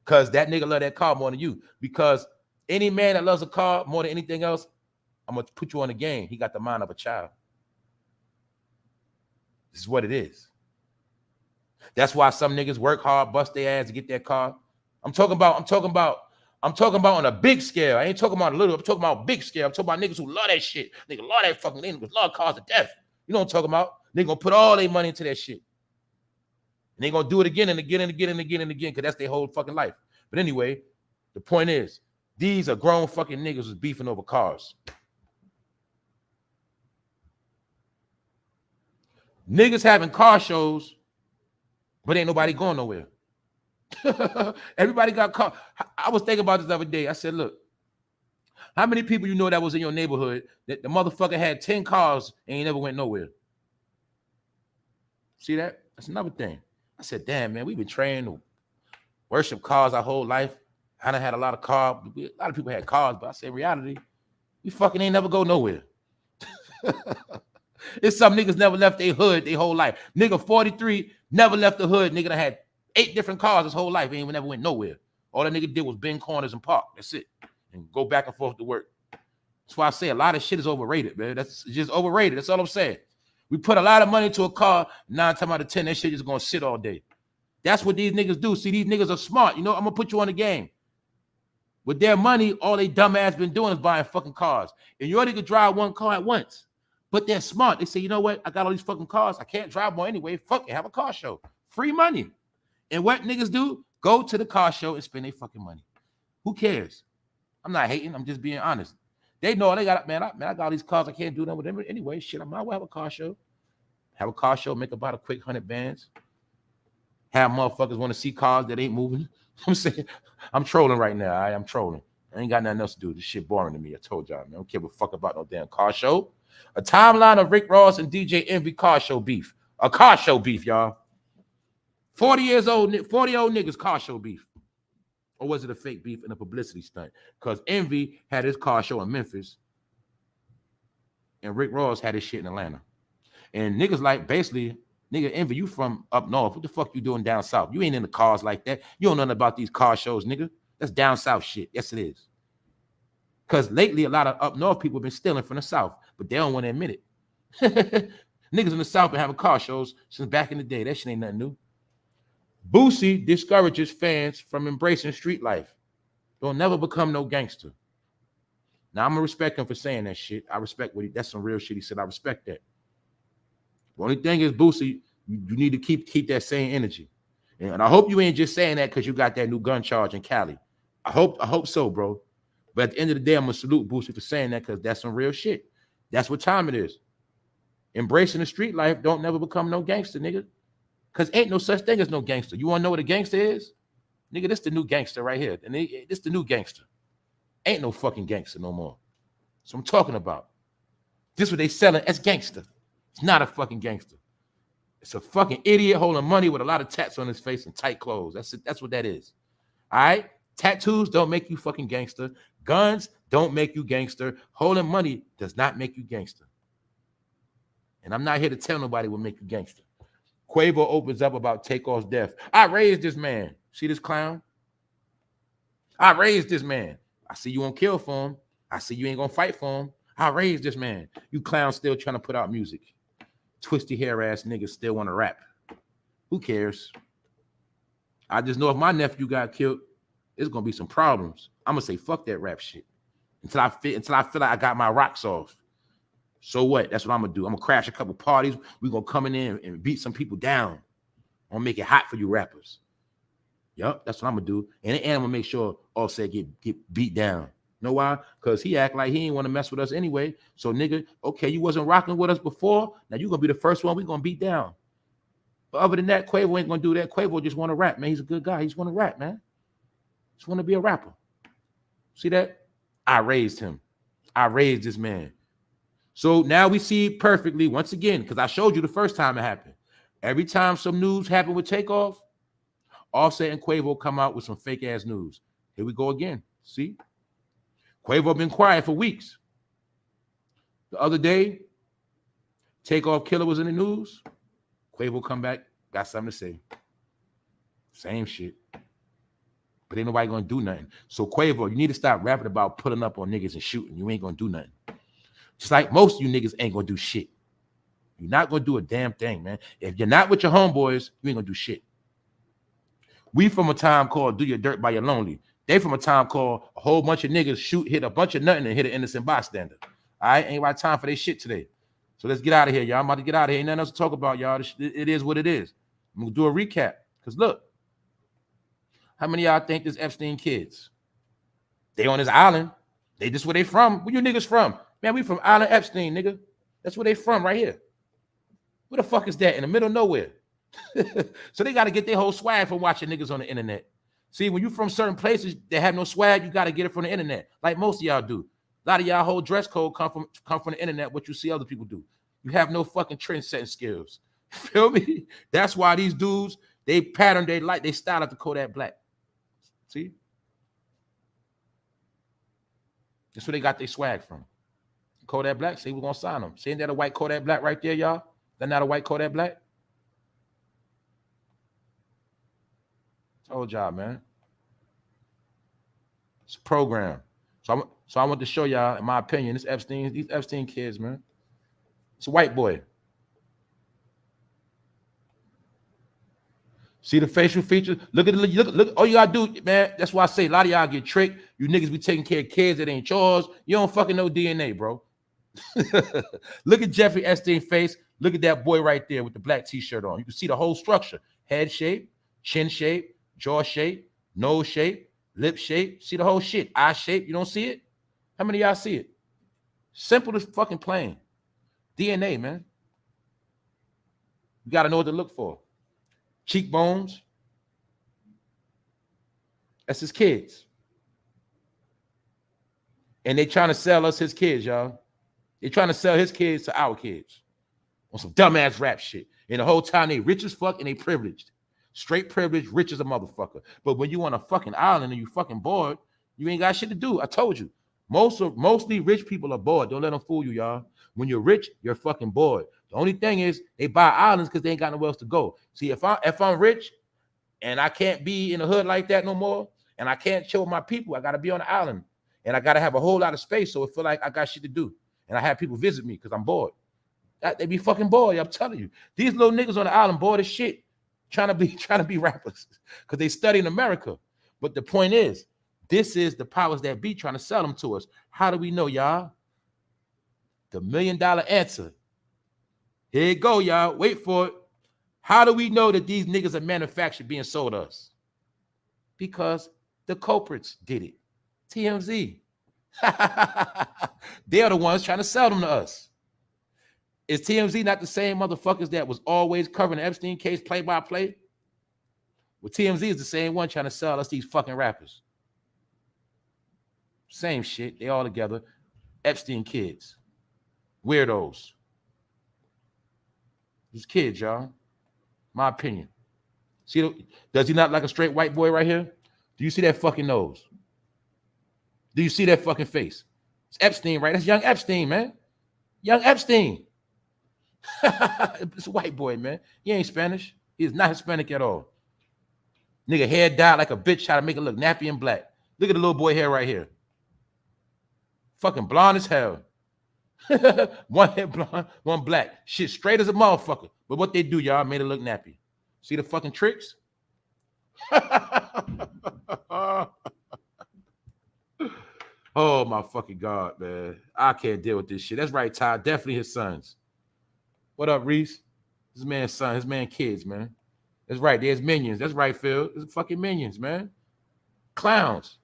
Because that nigga love that car more than you. Because any man that loves a car more than anything else, I'm going to put you on the game. He got the mind of a child. This is what it is. That's why some niggas work hard, bust their ass to get that car. I'm talking about on a big scale. I ain't talking about a little. I'm talking about big scale. I'm talking about niggas who love that shit. Niggas love that fucking niggas love cars to death. You know what I'm talking about? They gonna put all their money into that shit. And And they gonna do it again and again and again and again and again, because that's their whole fucking life. But anyway, the point is, these are grown fucking niggas who's beefing over cars. Niggas having car shows, but ain't nobody going nowhere. Everybody got car. I was thinking about this the other day. I said, look, how many people you know that was in your neighborhood that the motherfucker had 10 cars and he never went nowhere? See that? That's another thing. I said, damn, man, we've been trained to worship cars our whole life. I done had a lot of cars. A lot of people had cars, but I said, in reality, we fucking ain't never go nowhere. It's some niggas never left their hood their whole life. Nigga 43 never left the hood. Nigga that had 8 different cars his whole life. He ain't never went nowhere. All that nigga did was bend corners and park. That's it. And go back and forth to work. That's why I say a lot of shit is overrated, man. That's just overrated. That's all I'm saying. We put a lot of money into a car. 9 times out of 10, that shit is gonna sit all day. That's what these niggas do. See, these niggas are smart. You know, I'm gonna put you on the game. With their money, all they dumb ass been doing is buying fucking cars. And you only could drive one car at once. But they're smart. They say, you know what? I got all these fucking cars. I can't drive one anyway. Fuck it, have a car show. Free money. And what niggas do? Go to the car show and spend their fucking money. Who cares? I'm not hating. I'm just being honest. They know they got, man, I got all these cars. I can't do nothing with them anyway. Shit, I might as well have a car show. Have a car show, make about a quick 100 bands. Have motherfuckers want to see cars that ain't moving. I'm saying, I'm trolling right now. I'm trolling. I ain't got nothing else to do. This shit boring to me. I told y'all, man. I don't care what fuck about no damn car show. A timeline of Rick Ross and DJ Envy car show beef. A car show beef, y'all. 40 years old, 40 old niggas car show beef. Or was it a fake beef and a publicity stunt? Because Envy had his car show in Memphis. And Rick Ross had his shit in Atlanta. And niggas like, basically, nigga, Envy, you from up north. What the fuck you doing down south? You ain't in the cars like that. You don't know nothing about these car shows, nigga. That's down south shit. Yes, it is. Because lately, a lot of up north people have been stealing from the south, but they don't want to admit it. Niggas in the south been having car shows since back in the day. That shit ain't nothing new. Boosie discourages fans from embracing street life. Don't never become no gangster. Now, I'm going to respect him for saying that shit. I respect what that's some real shit he said. I respect that. The only thing is, Boosie, you need to keep that same energy. And I hope you ain't just saying that because you got that new gun charge in Cali. I hope so, bro. But at the end of the day, I'm going to salute Boosie for saying that because that's some real shit. That's what time it is. Embracing the street life don't never become no gangster, nigga. Because ain't no such thing as no gangster. You want to know what a gangster is? Nigga, this the new gangster right here. And this the new gangster. Ain't no fucking gangster no more. So I'm talking about. This what they selling as gangster. It's not a fucking gangster. It's a fucking idiot holding money with a lot of tats on his face and tight clothes. That's it. That's what that is. All right? Tattoos don't make you fucking gangster. Guns don't make you gangster. Holding money does not make you gangster. And I'm not here to tell nobody what make you gangster. Quavo opens up about Takeoff's death. I raised this man. See this clown? I raised this man. I see you won't kill for him. I see you ain't gonna fight for him. I raised this man. You clowns still trying to put out music. Twisty hair ass niggas still want to rap. Who cares? I just know if my nephew got killed, it's gonna be some problems. I'm gonna say fuck that rap shit until I feel like I got my rocks off. So what? That's what I'm gonna do. I'm gonna crash a couple parties. We're gonna come in there and beat some people down. I'm gonna make it hot for you rappers. Yup, that's what I'm gonna do. And I'm gonna make sure Offset get beat down. You know why? Because he act like he ain't want to mess with us anyway. So nigga, okay, you wasn't rocking with us before. Now you're gonna be the first one we're gonna beat down. But other than that, Quavo ain't gonna do that. Quavo just want to rap, man. He's a good guy. He just want to rap, man. Just want to be a rapper. See that? I raised him. I raised this man. So now we see perfectly once again, because I showed you the first time it happened. Every time some news happened with Takeoff, Offset and Quavo come out with some fake ass news. Here we go again. See? Quavo been quiet for weeks. The other day, Takeoff killer was in the news. Quavo come back, got something to say. Same shit. But ain't nobody gonna do nothing. So Quavo, you need to stop rapping about pulling up on niggas and shooting. You ain't gonna do nothing. Just like most of you niggas ain't gonna do shit. You're not gonna do a damn thing, man. If you're not with your homeboys, you ain't gonna do shit. We from a time called Do Your Dirt by Your Lonely. They from a time called a whole bunch of niggas hit a bunch of nothing and hit an innocent bystander. All right, ain't right time for this shit today. So let's get out of here, y'all. I'm about to get out of here. Ain't nothing else to talk about, y'all. It is what it is. I'm gonna do a recap. Because look, how many of y'all think this Epstein kids? They on this island. They just where they from. Where you niggas from? Man, we from Island Epstein, nigga. That's where they from right here. Where the fuck is that? In the middle of nowhere. So they got to get their whole swag from watching niggas on the internet. See, when you from certain places that have no swag, you got to get it from the internet, like most of y'all do. A lot of y'all whole dress code come from the internet, what you see other people do. You have no fucking trend setting skills. Feel me? That's why these dudes, they pattern, they style after Kodak Black. See? That's where they got their swag from. Kodak Black, say we're gonna sign them. See, ain't that a white Kodak Black right there, y'all? That not a white Kodak Black? Told y'all, man. It's a program. So I want to show y'all, in my opinion, these Epstein kids, man. It's a white boy. See the facial features? Look at look. All you gotta do, man. That's why I say a lot of y'all get tricked. You niggas be taking care of kids that ain't yours. You don't fucking know DNA, bro. Look at Jeffrey Epstein's face. Look at that boy right there with the black t-shirt on. You can see the whole structure: head shape, chin shape, jaw shape, nose shape, lip shape. See the whole shit. Eye shape. You don't see it? How many of y'all see it? Simple as fucking plain. DNA, man. You gotta know what to look for. Cheekbones. That's his kids. And they trying to sell us his kids, y'all. They trying to sell his kids to our kids on some dumbass rap shit. And the whole time they rich as fuck and they privileged. Straight privileged, rich as a motherfucker. But when you on a fucking island and you fucking bored, you ain't got shit to do. I told you. Mostly rich people are bored. Don't let them fool you, y'all. When you're rich, you're fucking bored. The only thing is they buy islands because they ain't got nowhere else to go. See, if I'm rich and I can't be in the hood like that no more, and I can't chill with my people, I gotta be on the island. And I gotta have a whole lot of space so it feel like I got shit to do. And I have people visit me because I'm bored. They be fucking bored, I'm telling you. These little niggas on the island bored as shit, trying to be rappers because they study in America. But the point is, this is the powers that be trying to sell them to us. How do we know, y'all? The $1 million answer. Here you go, y'all. Wait for it. How do we know that these niggas are manufactured being sold to us? Because the culprits did it. TMZ. They're the ones trying to sell them to us. Is TMZ not the same motherfuckers that was always covering the Epstein case play by play? Well, TMZ is the same one trying to sell us these fucking rappers. Same shit. They all together. Epstein kids. Weirdos. These kids, y'all. My opinion. See, does he not like a straight white boy right here? Do you see that fucking nose? Do you see that fucking face? It's Epstein, right? That's young Epstein, man. Young Epstein. It's a white boy, man. He ain't Spanish. He is not Hispanic at all. Nigga hair dyed like a bitch, try to make it look nappy and black. Look at the little boy hair right here. Fucking blonde as hell. One hair blonde, one black. Shit straight as a motherfucker. But what they do, y'all, made it look nappy. See the fucking tricks? Oh my fucking God, man. I can't deal with this shit. That's right, Ty. Definitely his sons. What up, Reese? His man's son, his man kids, man. That's right. There's minions. That's right, Phil. There's fucking minions, man. Clowns.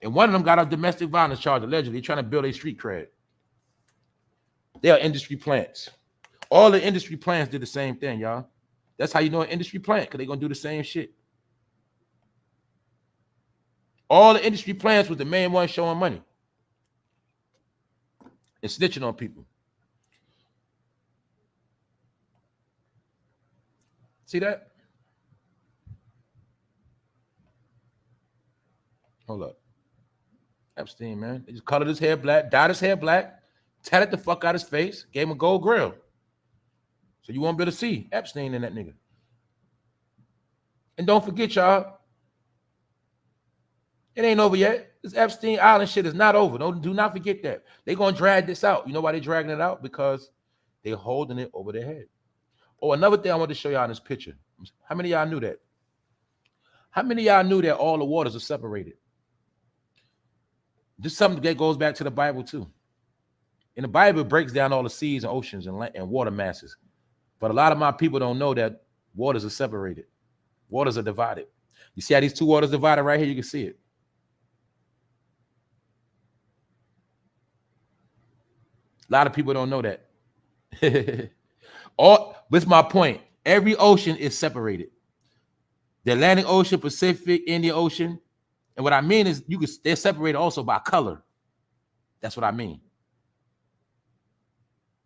And one of them got a domestic violence charge, allegedly trying to build a street cred. They are industry plants. All the industry plants did the same thing, y'all. That's how you know an industry plant, because they're going to do the same shit. All the industry plants was the main one showing money and snitching on people. See that? Hold up. Epstein, man. They just colored his hair black, dyed his hair black, tatted the fuck out his face, gave him a gold grill. So you won't be able to see Epstein in that nigga. And don't forget, y'all, it ain't over yet. This Epstein Island shit is not over. Do not forget that. They're going to drag this out. You know why they're dragging it out? Because they're holding it over their head. Oh, another thing I want to show y'all in this picture. How many of y'all knew that? How many of y'all knew that all the waters are separated? This is something that goes back to the Bible too. In the Bible, it breaks down all the seas and oceans and water masses. But a lot of my people don't know that waters are separated. Waters are divided. You see how these two waters divided right here? You can see it. A lot of people don't know that. What's my point? Every ocean is separated. The Atlantic Ocean, Pacific, Indian Ocean. And what I mean is they're separated also by color. That's what I mean.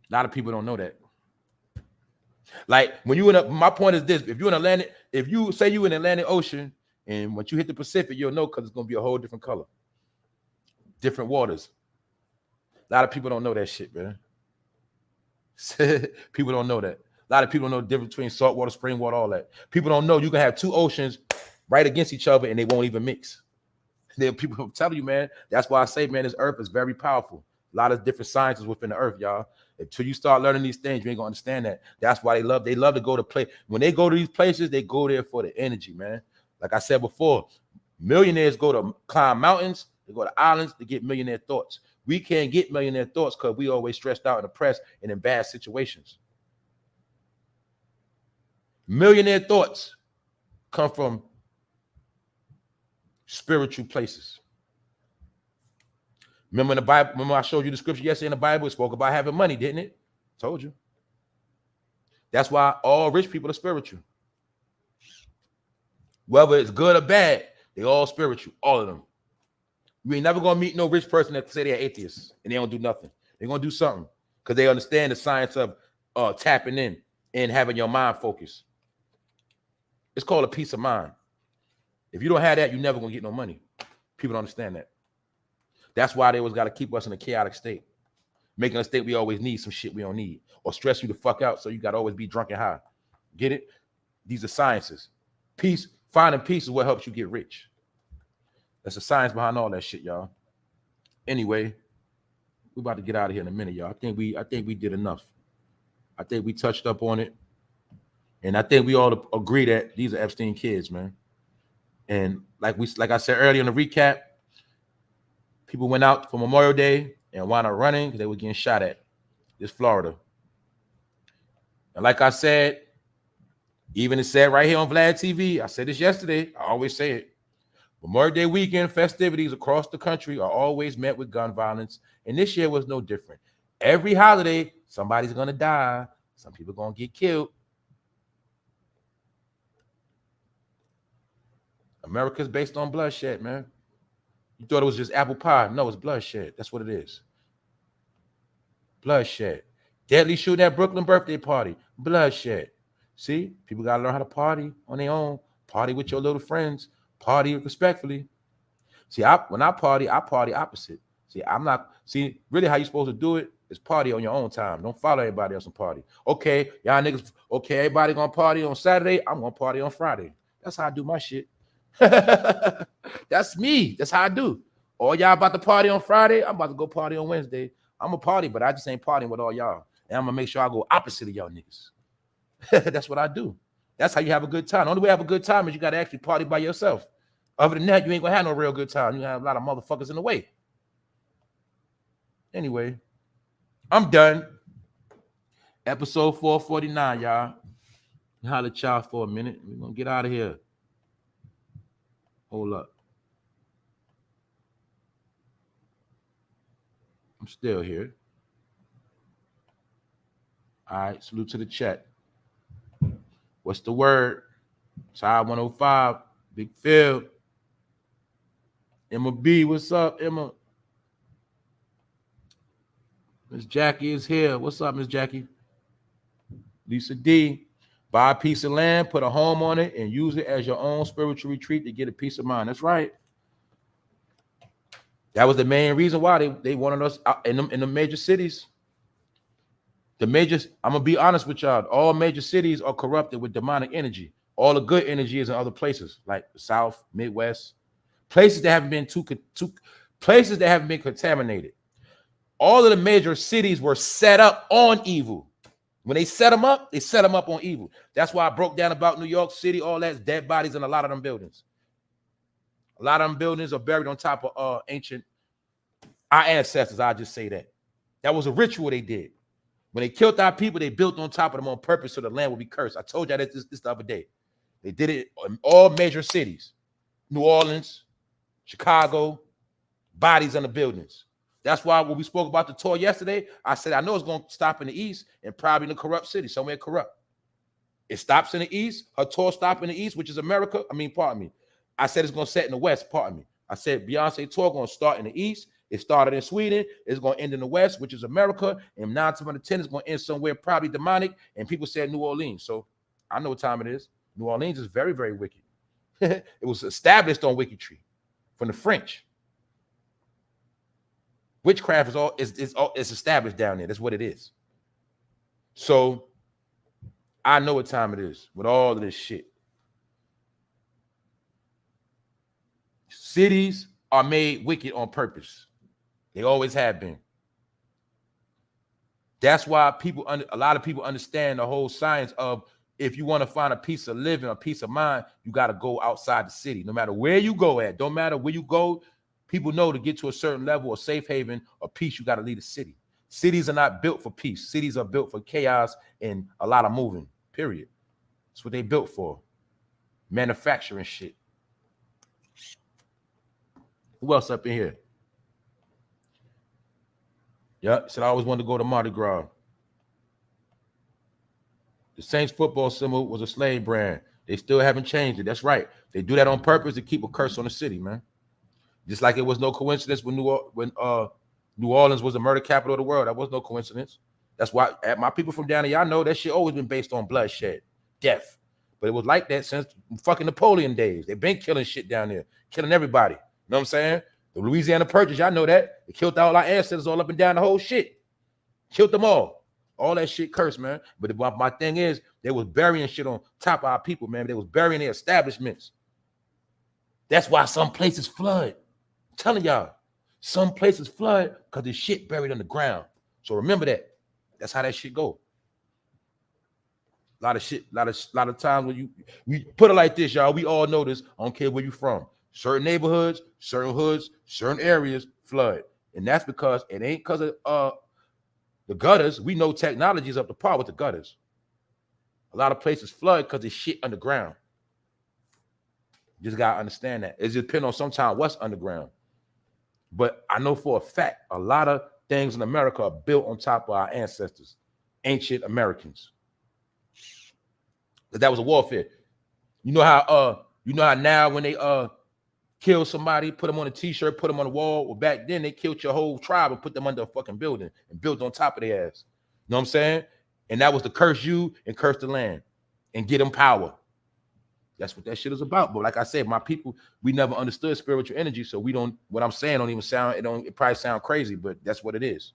A lot of people don't know that. Like when you my point is this: if you say you in the Atlantic Ocean, and once you hit the Pacific, you'll know because it's gonna be a whole different color, different waters. A lot of people don't know that shit, man. People don't know that. A lot of people don't know the difference between salt water, spring water, all that. People don't know you can have two oceans right against each other and they won't even mix. People tell you, man. That's why I say, man, this earth is very powerful. A lot of different sciences within the earth, y'all. Until you start learning these things, you ain't gonna understand that. That's why they love to go to play. When they go to these places, they go there for the energy, man. Like I said before, millionaires go to climb mountains, they go to islands to get millionaire thoughts. We can't get millionaire thoughts because we always stressed out and depressed and in bad situations. Millionaire thoughts come from spiritual places. Remember in the Bible, remember I showed you the scripture yesterday in the Bible, it spoke about having money, didn't it? Told you. That's why all rich people are spiritual. Whether it's good or bad, they all spiritual, all of them. You ain't never gonna meet no rich person that say they're atheists and they don't do nothing. They're gonna do something because they understand the science of tapping in and having your mind focused. It's called a peace of mind. If you don't have that, you're never gonna get no money. People don't understand that. That's why they always got to keep us in a chaotic state, making us think we always need some shit we don't need, or stress you the fuck out so you got to always be drunk and high. Get it? These are sciences. Peace, finding peace is what helps you get rich. That's the science behind all that shit, y'all. Anyway, we're about to get out of here in a minute, y'all. I think we did enough. I think we touched up on it, and I think we all agree that these are Epstein kids, man. And like I said earlier in the recap, people went out for Memorial Day and wound up running because they were getting shot at. This Florida. And like I said, even it said right here on Vlad TV, I said this yesterday, I always say it. Memorial Day weekend festivities across the country are always met with gun violence, and this year was no different. Every holiday, somebody's going to die. Some people are going to get killed. America's based on bloodshed, man. You thought it was just apple pie. No, it's bloodshed. That's what it is. Bloodshed. Deadly shooting at Brooklyn birthday party. Bloodshed. See, people got to learn how to party on their own. Party with your little friends. Party respectfully. See, when I party opposite. See, really how you supposed to do it is party on your own time. Don't follow everybody else and party. Okay, y'all niggas, okay, everybody gonna party on Saturday. I'm gonna party on Friday. That's how I do my shit. That's me. That's how I do. All y'all about to party on Friday, I'm about to go party on Wednesday. I'm a party, but I just ain't partying with all y'all. And I'm gonna make sure I go opposite of y'all niggas. That's what I do. That's how you have a good time. The only way to have a good time is you gotta actually party by yourself. Other than that, you ain't gonna have no real good time. You have a lot of motherfuckers in the way. Anyway, I'm done. Episode 449, y'all. Holla at y'all for a minute. We're gonna get out of here. Hold up. I'm still here. All right, salute to the chat. What's the word? Side 105, Big Phil. Emma B, what's up, Emma? Miss Jackie is here. What's up, Miss Jackie? Lisa D, buy a piece of land, put a home on it, and use it as your own spiritual retreat to get a peace of mind. That's right. That was the main reason why they wanted us out in the major cities. I'm gonna be honest with y'all. All major cities are corrupted with demonic energy. All the good energy is in other places, like the South, Midwest, places that haven't been places that haven't been contaminated. All of the major cities were set up on evil. When they set them up on evil. That's why I broke down about New York City, all that's dead bodies in a lot of them buildings. A lot of them buildings are buried on top of our ancestors. I'll just say that. That was a ritual they did. When they killed our people, they built on top of them on purpose so the land would be cursed. I told y'all this the other day. They did it in all major cities. New Orleans, Chicago, bodies on the buildings. That's why when we spoke about the tour yesterday, I said, I know it's going to stop in the East and probably in a corrupt city, somewhere corrupt. It stops in the East. Her tour stop in the East, which is America. Pardon me. I said it's going to set in the West, pardon me. I said Beyonce tour going to start in the East. It started in Sweden. It's going to end in the West, which is America. And 9 times out of 10 is going to end somewhere probably demonic. And people said New Orleans. So I know what time it is. New Orleans is very, very wicked. It was established on wickedry from the French. Witchcraft is established down there. That's what it is. So I know what time it is with all of this shit. Cities are made wicked on purpose. They always have been. That's why a lot of people understand the whole science of if you want to find a peace of living, a peace of mind, you got to go outside the city. No matter where you go at, don't matter where you go, people know to get to a certain level of safe haven or peace, you got to leave the city. Cities are not built for peace. Cities are built for chaos and a lot of moving, period. That's what they built for. Manufacturing shit. Who else up in here? Yeah, said I always wanted to go to Mardi Gras. The Saints football symbol was a slave brand. They still haven't changed it. That's right. They do that on purpose to keep a curse on the city, man. Just like it was no coincidence when New Orleans was the murder capital of the world. That was no coincidence. That's why my people from down there, y'all know that shit always been based on bloodshed, death. But it was like that since fucking Napoleon days. They've been killing shit down there, killing everybody. You know what I'm saying? The Louisiana Purchase, y'all know that. They killed all our ancestors all up and down the whole shit. Killed them all. All that shit cursed, man. But my thing is, they was burying shit on top of our people, man. They was burying their establishments. That's why some places flood. I'm telling y'all, some places flood because there's shit buried on the ground. So remember that. That's how that shit go. A lot of shit, a lot of times when we put it like this, y'all, we all know this. I don't care where you from. Certain neighborhoods, certain hoods, certain areas flood. And that's because it ain't because of the gutters. We know technology is up to par with the gutters. A lot of places flood because there's shit underground. You just gotta understand that. It depends on sometimes what's underground. But I know for a fact, a lot of things in America are built on top of our ancestors, ancient Americans. But that was a warfare. You know how now when they kill somebody, put them on a t-shirt, put them on the wall. Well, back then they killed your whole tribe and put them under a fucking building and built on top of their ass. You know what I'm saying? And that was to curse you and curse the land and get them power. That's what that shit is about. But like I said, my people, we never understood spiritual energy, so we don't. What I'm saying don't even sound. It probably sound crazy, but that's what it is.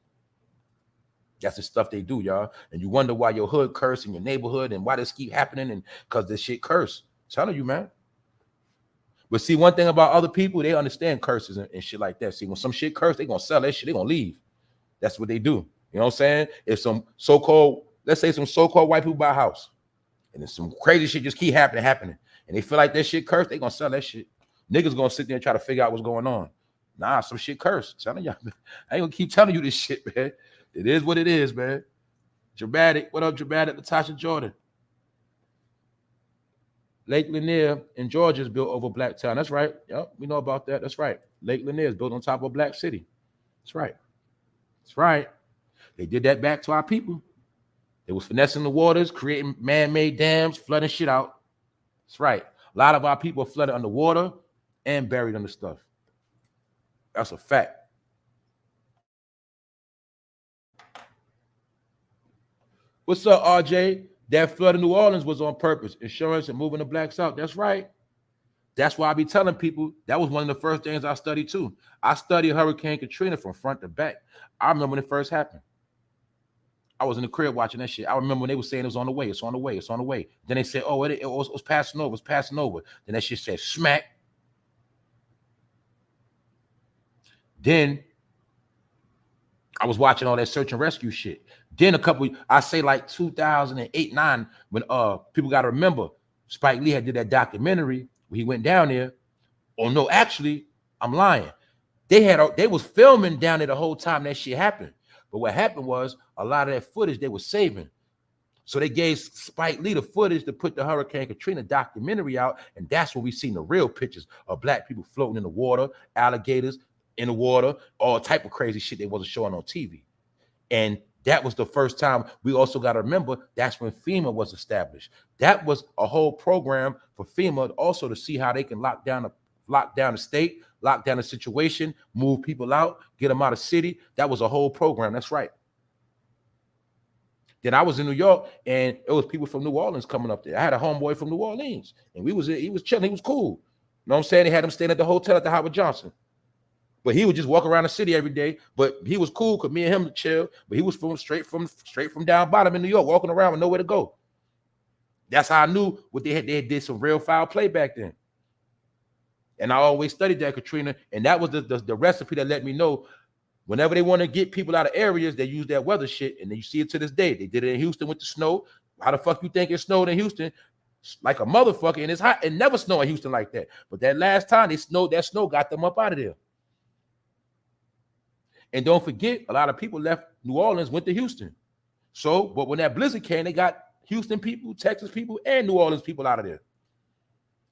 That's the stuff they do, y'all. And you wonder why your hood curse in your neighborhood and why this keep happening, and because this shit curse. I'm telling you, man. But see, one thing about other people, they understand curses and shit like that. See, when some shit curse, they gonna sell that shit. They gonna leave. That's what they do. You know what I'm saying? If some so-called, let's say some so-called white people buy a house, and then some crazy shit just keep happening, and they feel like that shit cursed, they gonna sell that shit. Niggas gonna sit there and try to figure out what's going on. Nah, some shit cursed. I'm telling y'all, I ain't gonna keep telling you this shit, man. It is what it is, man. Dramatic. What up, Dramatic? Natasha Jordan. Lake Lanier in Georgia is built over Blacktown. That's right. Yep, we know about that. That's right. Lake Lanier is built on top of Black City. That's right. That's right. They did that back to our people. They was finessing the waters, creating man-made dams, flooding shit out. That's right. A lot of our people are flooded underwater and buried under stuff. That's a fact. What's up, RJ? That flood in New Orleans was on purpose. Insurance and moving the blacks out. That's right. That's why I be telling people that was one of the first things I studied too. I studied Hurricane Katrina from front to back. I remember when it first happened. I was in the crib watching that shit. I remember when they were saying it was on the way. It's on the way. It's on the way. Then they said, oh, it was passing over. It's passing over. Then that shit said smack. Then I was watching all that search and rescue shit. Then I say like 2008, 9, when people got to remember, Spike Lee had did that documentary where he went down there. Oh no, actually, I'm lying. They was filming down there the whole time that shit happened. But what happened was a lot of that footage they were saving. So they gave Spike Lee the footage to put the Hurricane Katrina documentary out, and that's when we seen the real pictures of black people floating in the water, alligators in the water, all type of crazy shit they wasn't showing on TV. And that was the first time. We also got to remember that's when FEMA was established. That was a whole program for FEMA also to see how they can lock down the state, lock down the situation, move people out, get them out of city. That was a whole program. That's right. Then I was in New York, and it was people from New Orleans coming up there. I had a homeboy from New Orleans, and he was chilling. He was cool. You know what I'm saying? They had him staying at the hotel at the Howard Johnson. But he would just walk around the city every day. But he was cool because me and him chill. But he was straight from down bottom in New York, walking around with nowhere to go. That's how I knew what they had. They did some real foul play back then. And I always studied that, Katrina. And that was the recipe that let me know whenever they want to get people out of areas, they use that weather shit. And then you see it to this day. They did it in Houston with the snow. How the fuck you think it snowed in Houston? Like a motherfucker. And it's hot. It never snowed in Houston like that. But that last time they snowed, that snow got them up out of there. And don't forget, a lot of people left New Orleans, went to Houston. So, but when that blizzard came, they got Houston people, Texas people, and New Orleans people out of there.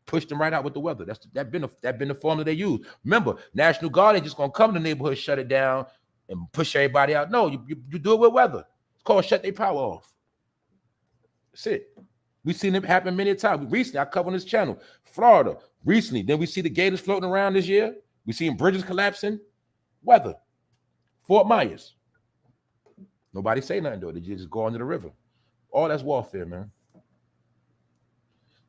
Pushed them right out with the weather. That's been the formula they use. Remember, National Guard ain't just gonna come to the neighborhood, shut it down, and push everybody out. No, you do it with weather. It's called shut their power off. That's it. We've seen it happen many times. Recently, I covered on this channel, Florida. Recently, then we see the gators floating around this year. We seen bridges collapsing. Weather. Fort Myers. Nobody say nothing, though. They just go under the river. All that's warfare, man.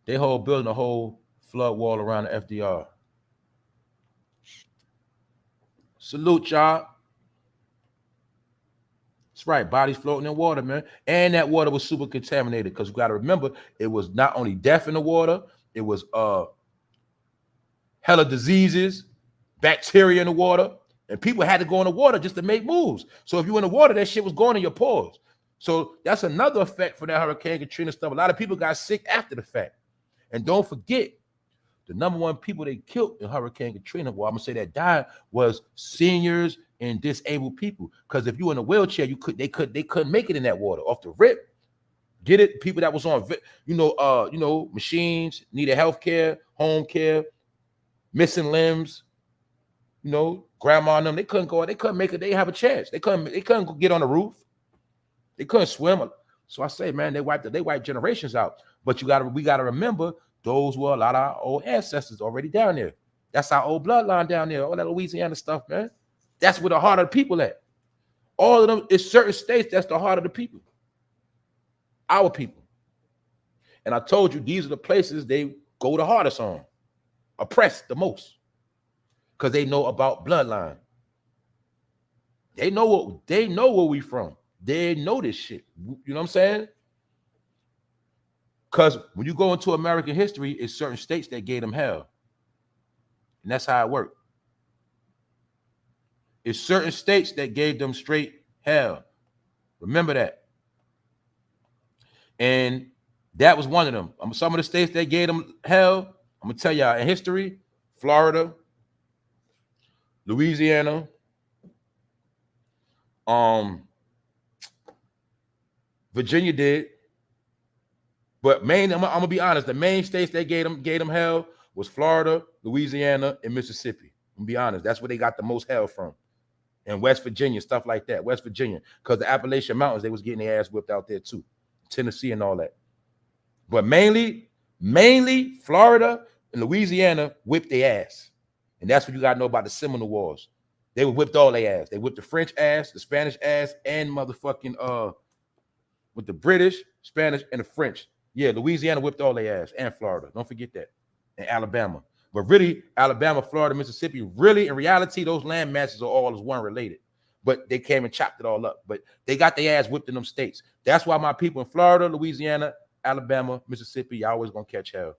They building a whole flood wall around the FDR. Salute, y'all. That's right. Bodies floating in water, man. And that water was super contaminated because we got to remember it was not only death in the water, it was hella diseases, bacteria in the water. And people had to go in the water just to make moves. So if you in the water, that shit was going in your pores. So that's another effect for that Hurricane Katrina stuff. A lot of people got sick after the fact. And don't forget, the number one people they killed in Hurricane Katrina, well, I'm gonna say that died, was seniors and disabled people. Because if you in a wheelchair, they couldn't make it in that water off the rip. Get it? People that was on, machines, needed health care, home care, missing limbs. Grandma and them, they couldn't go, they couldn't make it, they have a chance. They couldn't get on the roof. They couldn't swim. So I say, man, they wiped generations out. But we gotta remember, those were a lot of our old ancestors already down there. That's our old bloodline down there, all that Louisiana stuff, man. That's where the heart of the people at. All of them, it's certain states, that's the heart of the people. Our people. And I told you, these are the places they go the hardest on, oppressed the most. Because they know about bloodline. They know where we from. They know this shit. You know what I'm saying? Because when you go into American history, it's certain states that gave them hell. And that's how it worked. It's certain states that gave them straight hell. Remember that. And that was one of them. Some of the states that gave them hell, I'm going to tell y'all in history, Florida, Louisiana, Virginia did, but I'm gonna be honest. The main states that gave them hell was Florida, Louisiana, and Mississippi. I'm gonna be honest. That's where they got the most hell from, and West Virginia, stuff like that. West Virginia, because the Appalachian Mountains, they was getting their ass whipped out there too, Tennessee and all that. But mainly Florida and Louisiana whipped their ass. And that's what you got to know about the Seminole Wars. They whipped all their ass. They whipped the French ass, the Spanish ass, and motherfucking with the British, Spanish, and the French. Yeah, Louisiana whipped all their ass, and Florida. Don't forget that. And Alabama. But really, Alabama, Florida, Mississippi, really, in reality, those land masses are all as one related. But they came and chopped it all up. But they got their ass whipped in them states. That's why my people in Florida, Louisiana, Alabama, Mississippi, y'all always gonna catch hell.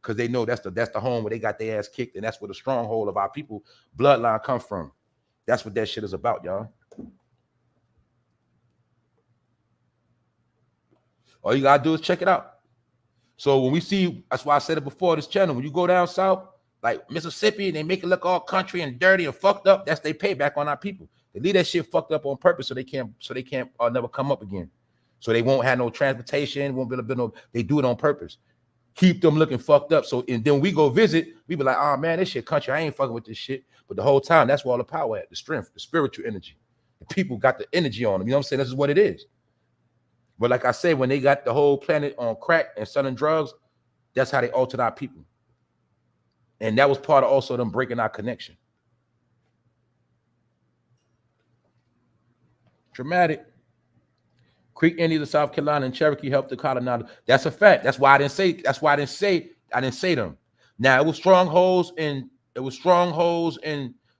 Because they know that's the home where they got their ass kicked, and that's where the stronghold of our people bloodline come from. That's what that shit is about, y'all. All you gotta do is check it out. So when we see, that's why I said it before this channel, when you go down south, like Mississippi, and they make it look all country and dirty and fucked up, that's their payback on our people. They leave that shit fucked up on purpose so they can't never come up again. So they won't have no transportation, won't be able to build no, they do it on purpose. Keep them looking fucked up. So and then we go visit, we be like, oh man, this shit country, I ain't fucking with this shit. But the whole time, that's where all the power at, the strength, the spiritual energy. The people got the energy on them. You know what I'm saying? This is what it is. But like I said, when they got the whole planet on crack and selling drugs, that's how they altered our people. And that was part of also them breaking our connection. Dramatic. Creek Indians of South Carolina and Cherokee helped the colonizer. That's a fact. That's why I didn't say them. Now it was strongholds in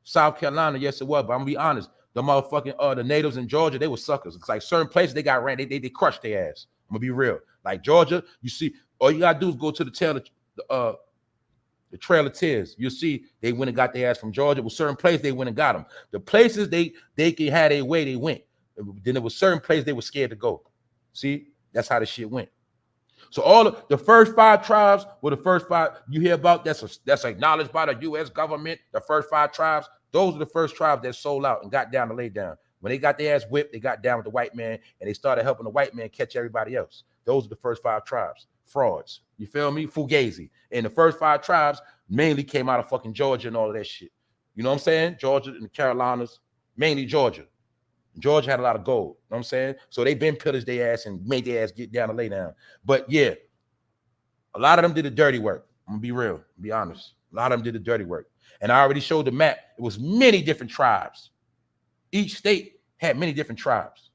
South Carolina. Yes, it was. But I'm gonna be honest. The motherfucking the natives in Georgia, they were suckers. It's like certain places they got ran, they crushed their ass. I'm gonna be real. Like Georgia, you see, all you gotta do is go to the Trail of Tears. You'll see they went and got their ass from Georgia. It was certain places they went and got them. The places they could have their way, they went. Then there was certain places they were scared to go. See, that's how the shit went. So all of the first 5 tribes were the first 5 you hear about. That's acknowledged by the U.S. government. The first 5 tribes, those are the first tribes that sold out and got down to lay down. When they got their ass whipped, they got down with the white man and they started helping the white man catch everybody else. Those are the first 5 tribes. Frauds. You feel me? Fugazi. And the first 5 tribes mainly came out of fucking Georgia and all of that shit. You know what I'm saying? Georgia and the Carolinas, mainly Georgia. Georgia had a lot of gold. You know what I'm saying? So they been pillaged their ass and made their ass get down and lay down. But yeah, a lot of them did the dirty work. I'm gonna be real, be honest. A lot of them did the dirty work. And I already showed the map. It was many different tribes. Each state had many different tribes.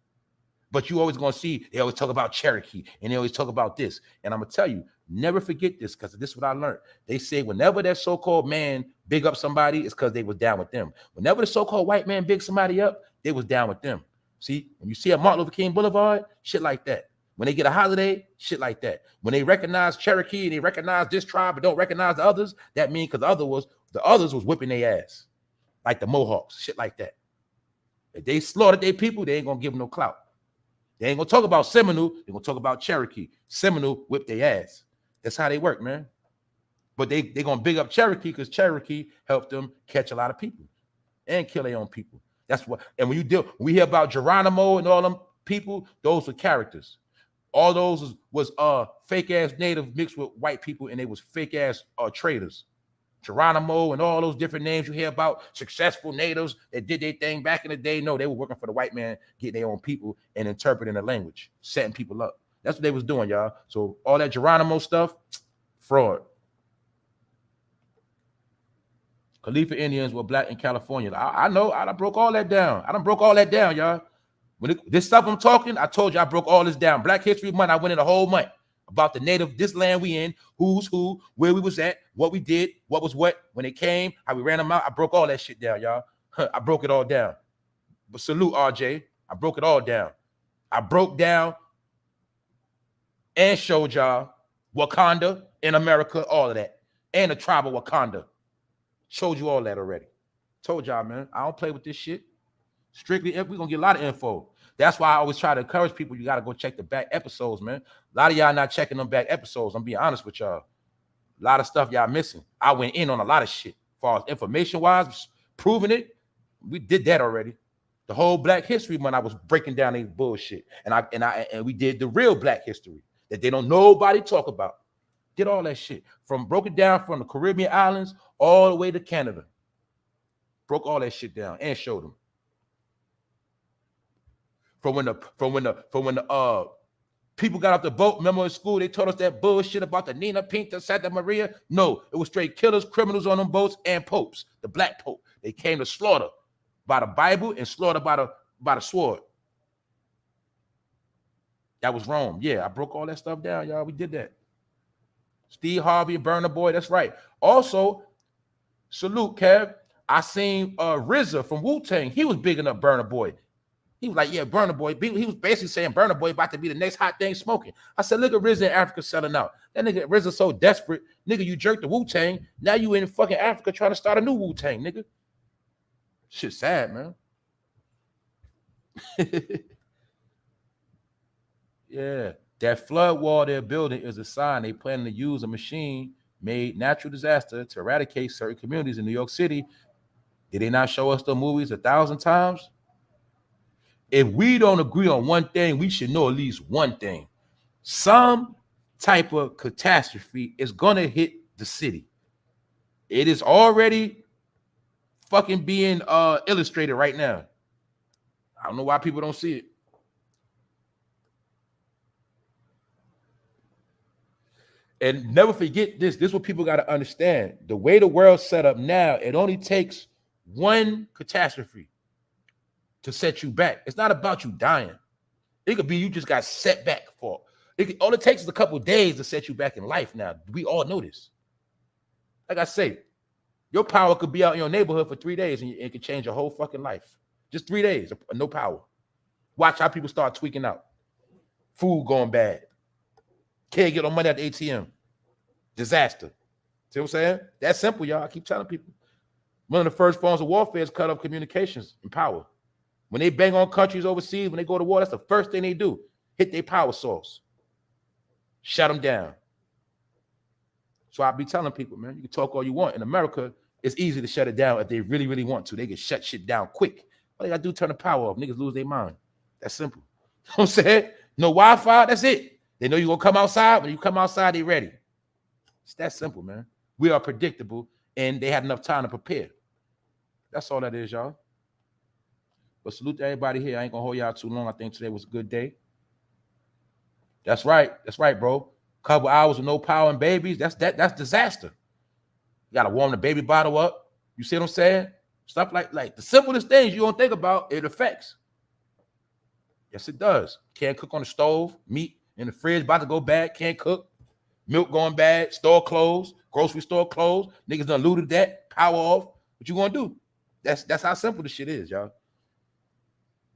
But you always gonna see, they always talk about Cherokee and they always talk about this. And I'm gonna tell you, never forget this, because this is what I learned. They say whenever that so-called man big up somebody, it's because they was down with them. Whenever the so-called white man big somebody up, they was down with them. See, when you see a Martin Luther King Boulevard, shit like that. When they get a holiday, shit like that. When they recognize Cherokee and they recognize this tribe but don't recognize the others, that means because the others was whipping their ass. Like the Mohawks, shit like that. If they slaughtered their people, they ain't gonna give them no clout. They ain't gonna talk about Seminole, they're gonna talk about Cherokee. Seminole whipped their ass. That's how they work, man. But they gonna big up Cherokee because Cherokee helped them catch a lot of people and kill their own people. That's what. And when we hear about Geronimo and all them people, those were characters. All those was fake ass native mixed with white people, and they was fake ass traders. Geronimo and all those different names you hear about, successful natives that did their thing back in the day. No, they were working for the white man, getting their own people and interpreting the language, setting people up. That's what they was doing, y'all. So all that Geronimo stuff, fraud. Khalifa Indians were black in California. I know. I done broke all that down. Y'all. When this stuff I'm talking, I told you I broke all this down. Black History Month, I went in a whole month about the native, this land we in, who's who, where we was at, what we did, what was what, when they came, how we ran them out. I broke all that shit down, y'all. I broke it all down. But salute, RJ. I broke it all down. I broke down and showed y'all Wakanda in America, all of that. And the tribe of Wakanda. Showed you all that already. Told y'all, man, I don't play with this shit. Strictly, we're going to get a lot of info. That's why I always try to encourage people, you got to go check the back episodes, man. A lot of y'all not checking them back episodes. I'm being honest with y'all. A lot of stuff y'all missing. I went in on a lot of shit. As far as information-wise, proving it, we did that already. The whole Black History Month, I was breaking down these bullshit. And we did the real Black history that they don't nobody talk about. Did all that shit. Broke it down from the Caribbean islands all the way to Canada. Broke all that shit down and showed them. From when the people got off the boat, remember in school, they told us that bullshit about the Nina Pinta, Santa Maria. No, it was straight killers, criminals on them boats, and popes, the black pope. They came to slaughter by the Bible and slaughter by the sword. That was Rome. Yeah, I broke all that stuff down, y'all. We did that. Steve Harvey and Burna Boy, that's right. Also, salute, Kev. I seen RZA from Wu-Tang. He was bigging up Burna Boy. He was like, yeah, Burna Boy. He was basically saying Burna Boy about to be the next hot thing smoking. I said, look at RZA in Africa selling out. That nigga RZA so desperate. Nigga, you jerked the Wu-Tang. Now you in fucking Africa trying to start a new Wu-Tang, nigga. Shit sad, man. Yeah. That flood wall they're building is a sign they planning to use a machine-made natural disaster to eradicate certain communities in New York City. Did they not show us the movies 1,000 times? If we don't agree on one thing, we should know at least one thing. Some type of catastrophe is gonna hit the city. It is already fucking being illustrated right now. I don't know why people don't see it. And never forget this. This is what people got to understand. The way the world's set up now, it only takes one catastrophe to set you back. It's not about you dying. It could be you just got set back for it. All it takes is a couple of days to set you back in life now. We all know this. Like I say, your power could be out in your neighborhood for 3 days and it could change your whole fucking life. Just 3 days of no power. Watch how people start tweaking out. Food going bad. Can't get no money at the ATM. Disaster. See what I'm saying? That's simple, y'all. I keep telling people. One of the first forms of warfare is cut off communications and power. When they bang on countries overseas, when they go to war, that's the first thing they do. Hit their power source. Shut them down. So I be telling people, man, you can talk all you want. In America, it's easy to shut it down if they really, really want to. They can shut shit down quick. All they got to do is turn the power off. Niggas lose their mind. That's simple. You know what I'm saying? No Wi-Fi, that's it. They know you're going to come outside. When you come outside, they ready. It's that simple, man. We are predictable, and they had enough time to prepare. That's all that is, y'all. But salute to everybody here. I ain't going to hold y'all too long. I think today was a good day. That's right. That's right, bro. Couple hours with no power and babies, that's disaster. You got to warm the baby bottle up. You see what I'm saying? Stuff like the simplest things you don't think about, it affects. Yes, it does. Can't cook on the stove. Meat in the fridge about to go bad. Can't cook. Milk going bad. Store closed. Grocery store closed. Niggas done looted that. Power off. What you gonna do? That's how simple this shit is, y'all.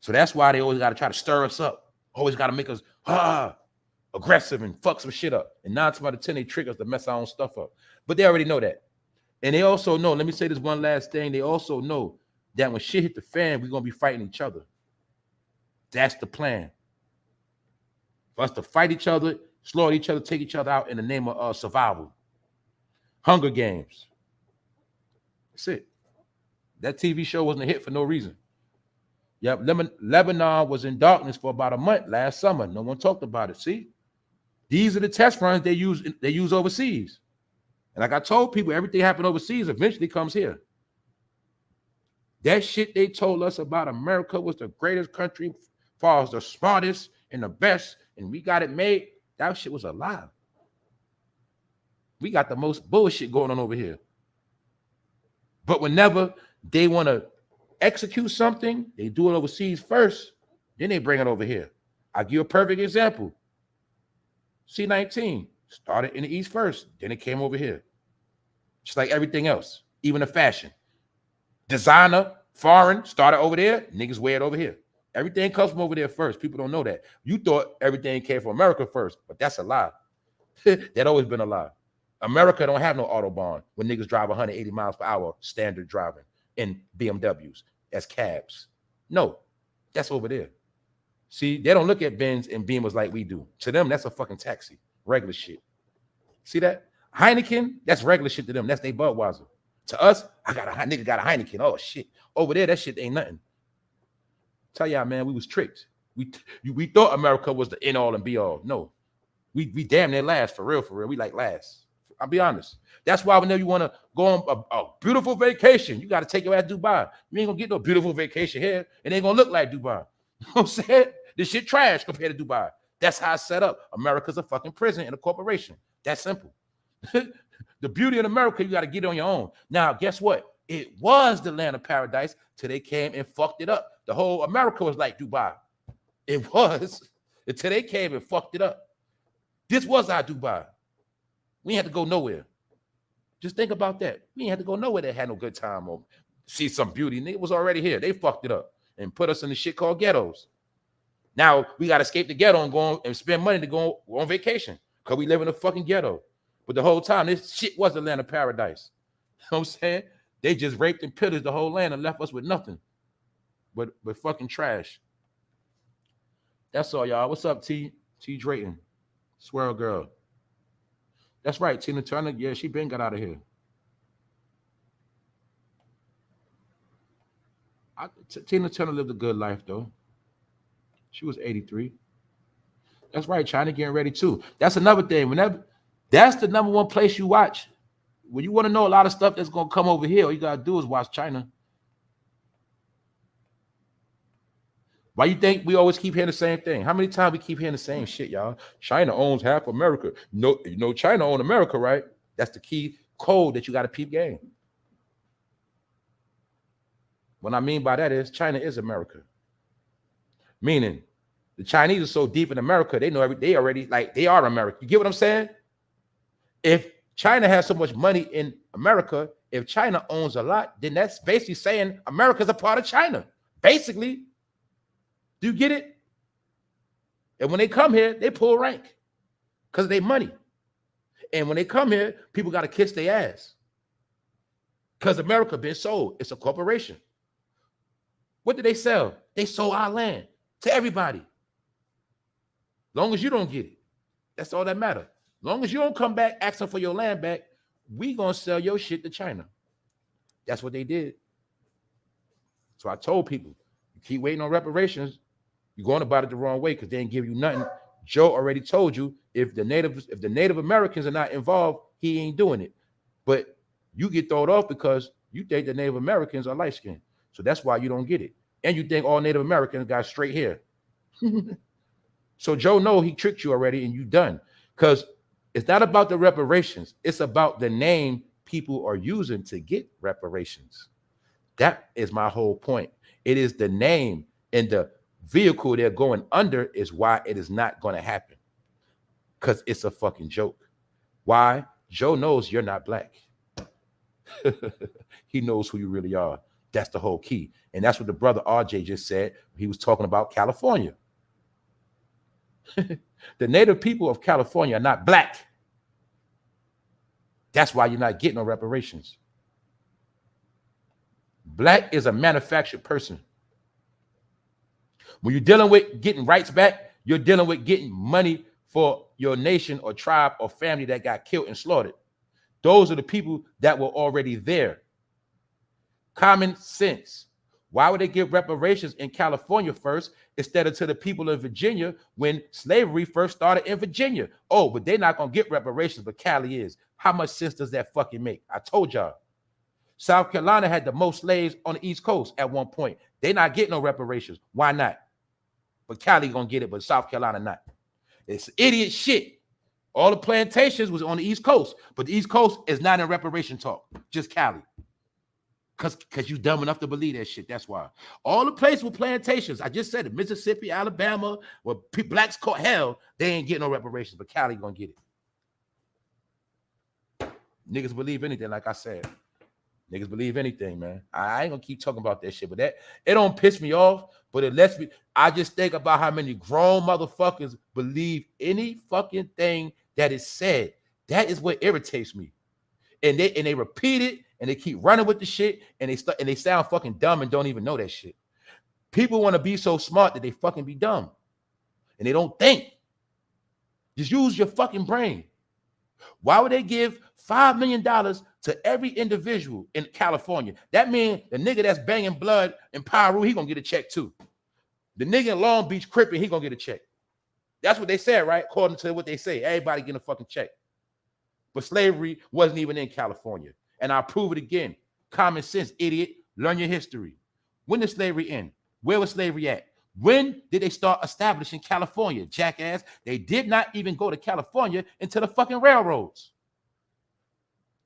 So that's why they always got to try to stir us up. Always got to make us aggressive and fuck some shit up. And 9 times out of 10, they trick us to mess our own stuff up. But they already know that. And they also know, let me say this one last thing. They also know that when shit hit the fan, we're going to be fighting each other. That's the plan. For us to fight each other, slaughter each other, take each other out in the name of survival. Hunger Games. That's it. That TV show wasn't a hit for no reason. Yep, Lebanon was in darkness for about a month last summer. No one talked about it. See? These are the test runs they use overseas. And like I told people, everything happened overseas eventually comes here. That shit they told us about America was the greatest country, far as the smartest and the best, and we got it made. That shit was a lie. We got the most bullshit going on over here. But whenever they want to execute something, they do it overseas first, then they bring it over here. I'll give you a perfect example. C-19 started in the East first, then it came over here. Just like everything else, even the fashion. Designer, foreign, started over there, niggas wear it over here. Everything comes from over there first. People don't know that. You thought everything came from America first, but that's a lie. That always been a lie. America don't have no Autobahn when niggas drive 180 miles per hour standard driving in BMWs as cabs. No, that's over there. See, they don't look at Benz and Beamers like we do. To them, that's a fucking taxi. Regular shit. See that? Heineken, that's regular shit to them. That's their Budweiser. To us, nigga got a Heineken. Oh, shit. Over there, that shit ain't nothing. Tell y'all, man, we was tricked. We thought America was the end all and be all. No. We damn near last, for real. We like last. I'll be honest. That's why whenever you want to go on a beautiful vacation, you got to take your ass to Dubai. You ain't going to get no beautiful vacation here. It ain't going to look like Dubai. You know what I'm saying? This shit trash compared to Dubai. That's how it's set up. America's a fucking prison and a corporation. That's simple. The beauty in America, you got to get it on your own. Now, guess what? It was the land of paradise till they came and fucked it up. The whole America was like Dubai. It was until they came and fucked it up. This was our Dubai. We ain't had to go nowhere. Just think about that. We ain't had to go nowhere that had no good time or see some beauty. It was already here. They fucked it up and put us in the shit called ghettos. Now we got to escape the ghetto and go on and spend money to go on vacation because we live in a fucking ghetto. But the whole time, this shit was the land of paradise. You know what I'm saying? They just raped and pillaged the whole land and left us with nothing but fucking trash. That's all, y'all. What's up, T Drayton? Swirl girl. That's right, Tina Turner. Yeah, she been got out of here. Tina Turner lived a good life, though. She was 83. That's right. China getting ready too. That's another thing. Whenever that's the number one place you watch. When you want to know a lot of stuff that's gonna come over here, all you gotta do is watch China. Why you think we always keep hearing the same thing? How many times we keep hearing the same shit, y'all? China owns half America. No, you know, China owns America, right? That's the key code that you got to peep game. What I mean by that is China is America. Meaning the Chinese are so deep in America, they know they already like they are America. You get what I'm saying? If China has so much money in America, if China owns a lot, then that's basically saying America's a part of China. Basically. Do you get it? And when they come here, they pull rank because they money. And when they come here, people got to kiss their ass because America been sold. It's a corporation. What did they sell? They sold our land to everybody. Long as you don't get it, that's all that matters. Long as you don't come back asking for your land back, we gonna sell your shit to China. That's what they did. So I told people, you keep waiting on reparations, you're going about it the wrong way because they didn't give you nothing. Joe already told you if the Native Americans are not involved, he ain't doing it. But you get thrown off because you think the Native Americans are light skinned. So that's why you don't get it. And you think all Native Americans got straight hair. So Joe know he tricked you already and you done. Because it's not about the reparations. It's about the name people are using to get reparations. That is my whole point. It is the name and the vehicle they're going under is why it is not going to happen. Because it's a fucking joke. Why? Joe knows you're not black. He knows who you really are. That's the whole key. And that's what the brother RJ just said. He was talking about California. The native people of California are not black. That's why you're not getting no reparations. Black is a manufactured person. When you're dealing with getting rights back, you're dealing with getting money for your nation or tribe or family that got killed and slaughtered. Those are the people that were already there. Common sense. Why would they give reparations in California first instead of to the people of Virginia when slavery first started in Virginia? Oh, but they're not going to get reparations, but Cali is. How much sense does that fucking make? I told y'all. South Carolina had the most slaves on the East Coast at one point. They're not getting no reparations. Why not? But Cali gonna get it, but South Carolina not. It's idiot shit. All the plantations was on the East Coast, but the East Coast is not in reparation talk. Just Cali. Because you dumb enough to believe that shit. That's why. All the places with plantations, I just said it, Mississippi, Alabama, where blacks caught hell, they ain't getting no reparations, but Cali gonna get it. Niggas believe anything, like I said. Niggas believe anything, man. I ain't gonna keep talking about that shit, but that it don't piss me off, but it lets me. I just think about how many grown motherfuckers believe any fucking thing that is said. That is what irritates me. And they repeat it and they keep running with the shit and they sound fucking dumb and don't even know that shit. People want to be so smart that they fucking be dumb and they don't think. Just use your fucking brain. Why would they give $5 million to every individual in California? That means the nigga that's banging blood in Piru, he gonna get a check too. The nigga in Long Beach cripping, he gonna get a check. That's what they said, right? According to what they say, everybody getting a fucking check. But slavery wasn't even in California. And I'll prove it again. Common sense, idiot. Learn your history. When did slavery end? Where was slavery at? When did they start establishing California, jackass? They did not even go to California until the fucking railroads.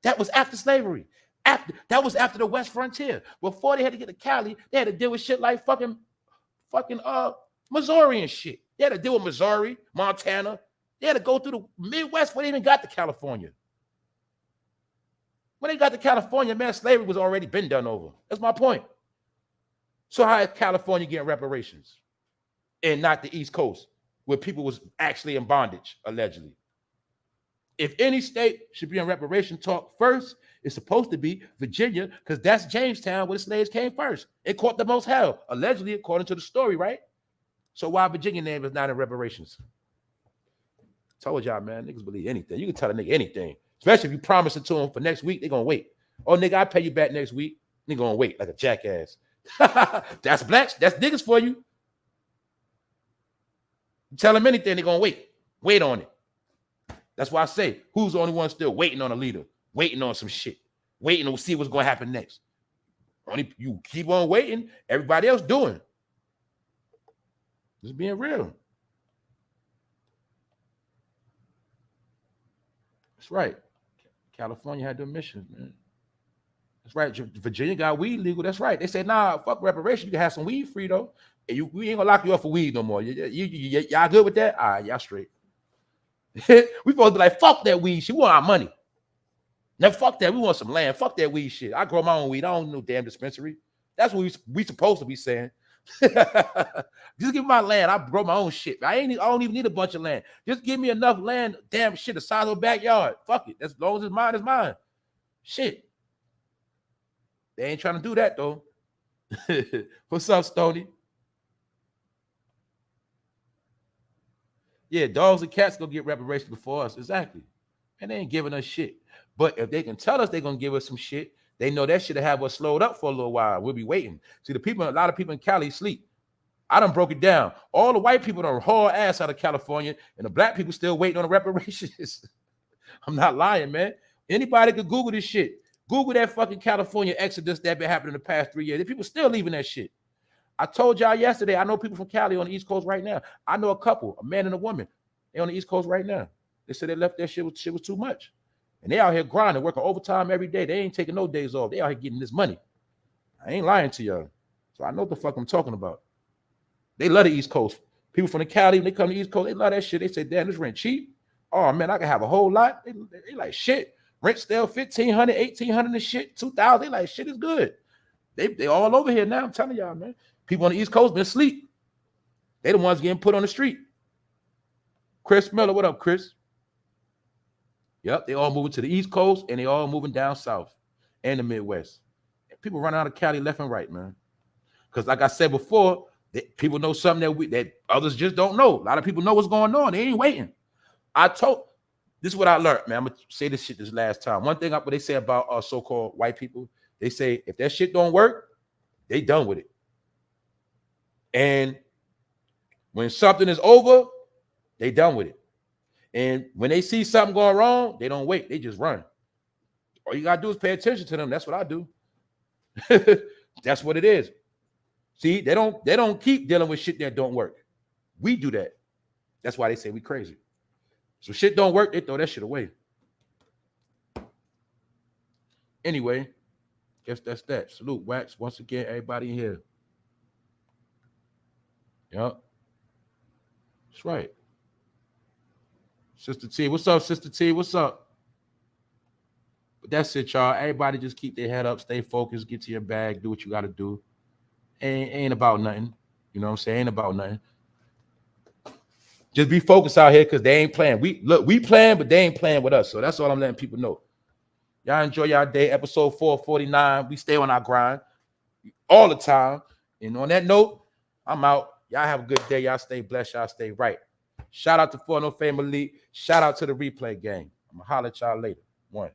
That was after slavery. That was after the West Frontier. Before they had to get to Cali, they had to deal with shit like fucking Missouri and shit. They had to deal with Missouri, Montana. They had to go through the Midwest before they even got to California. When they got to California, man, slavery was already been done over. That's my point. So how is California getting reparations? And not the East Coast, where people was actually in bondage, allegedly. If any state should be in reparation talk first, it's supposed to be Virginia, because that's Jamestown where the slaves came first. It caught the most hell, allegedly, according to the story, right? So why Virginia name is not in reparations? Told y'all, man, niggas believe anything. You can tell a nigga anything, especially if you promise it to them for next week, they're gonna wait. Oh, nigga, I'll pay you back next week. Nigga gonna wait like a jackass. That's blacks, that's niggas for you. Tell them anything, they're gonna wait. Wait on it. That's why I say, who's the only one still waiting on a leader, waiting on some shit, waiting to see what's gonna happen next? Only you keep on waiting, everybody else doing. Just being real. That's right. California had their missions, man. That's right. Virginia got weed legal. That's right. They said, nah, fuck reparations. You can have some weed free, though. And we ain't gonna lock you up for weed no more. Y'all good with that? All right, y'all straight. We supposed to be like, fuck that weed. She want our money. Now, fuck that. We want some land. Fuck that weed shit. I grow my own weed. I don't need no damn dispensary. That's what we supposed to be saying. Just give me my land. I grow my own shit. I don't even need a bunch of land. Just give me enough land. Damn shit, the size of a backyard. Fuck it. As long as it's mine, it's mine. Shit. They ain't trying to do that though. What's up, Stoney? Yeah, dogs and cats gonna get reparations before us. Exactly. And they ain't giving us shit. But if they can tell us they're gonna give us some shit, they know that shit will have us slowed up for a little while. We'll be waiting. See, a lot of people in Cali sleep. I done broke it down. All the white people done haul ass out of California, and the black people still waiting on the reparations. I'm not lying, man. Anybody could Google this shit. Google that fucking California exodus that been happening in the past 3 years. The people still leaving that shit. I told y'all yesterday, I know people from Cali on the East Coast right now. I know a couple, a man and a woman. They on the East Coast right now. They said they left that shit was too much. And they out here grinding, working overtime every day. They ain't taking no days off. They out here getting this money. I ain't lying to y'all. So I know what the fuck I'm talking about. They love the East Coast. People from the Cali, when they come to the East Coast, they love that shit. They say, damn, this rent cheap. Oh, man, I can have a whole lot. They like, shit. Rent still $1,500, $1,800 and shit, $2,000. They like, shit is good. They all over here now. I'm telling y'all, man. People on the East Coast been asleep. They the ones getting put on the street. Chris Miller, what up, Chris? Yep, they all moving to the East Coast and they all moving down south and the Midwest. People run out of Cali left and right, man. Because like I said before, people know something that others just don't know. A lot of people know what's going on. They ain't waiting. This is what I learned, man. I'm going to say this shit this last time. One thing what they say about so-called white people, they say if that shit don't work, they done with it. And when something is over, they done with it. And when they see something going wrong, they don't wait. They just run. All you got to do is pay attention to them. That's what I do. That's what it is. See, they don't keep dealing with shit that don't work. We do that. That's why they say we crazy. So shit don't work, they throw that shit away. Anyway, guess that's that. Salute, Wax. Once again, everybody in here. Yep. That's right. Sister T, what's up, Sister T? What's up? But that's it, y'all. Everybody just keep their head up, stay focused, get to your bag, do what you got to do. Ain't about nothing. You know what I'm saying? Ain't about nothing. Just be focused out here because they ain't playing. We playing, but they ain't playing with us. So that's all I'm letting people know. Y'all enjoy y'all day. Episode 449. We stay on our grind all the time. And on that note, I'm out. Y'all have a good day. Y'all stay blessed. Y'all stay right. Shout out to For No Fame Elite. Shout out to the replay gang. I'm going to holler at y'all later. One.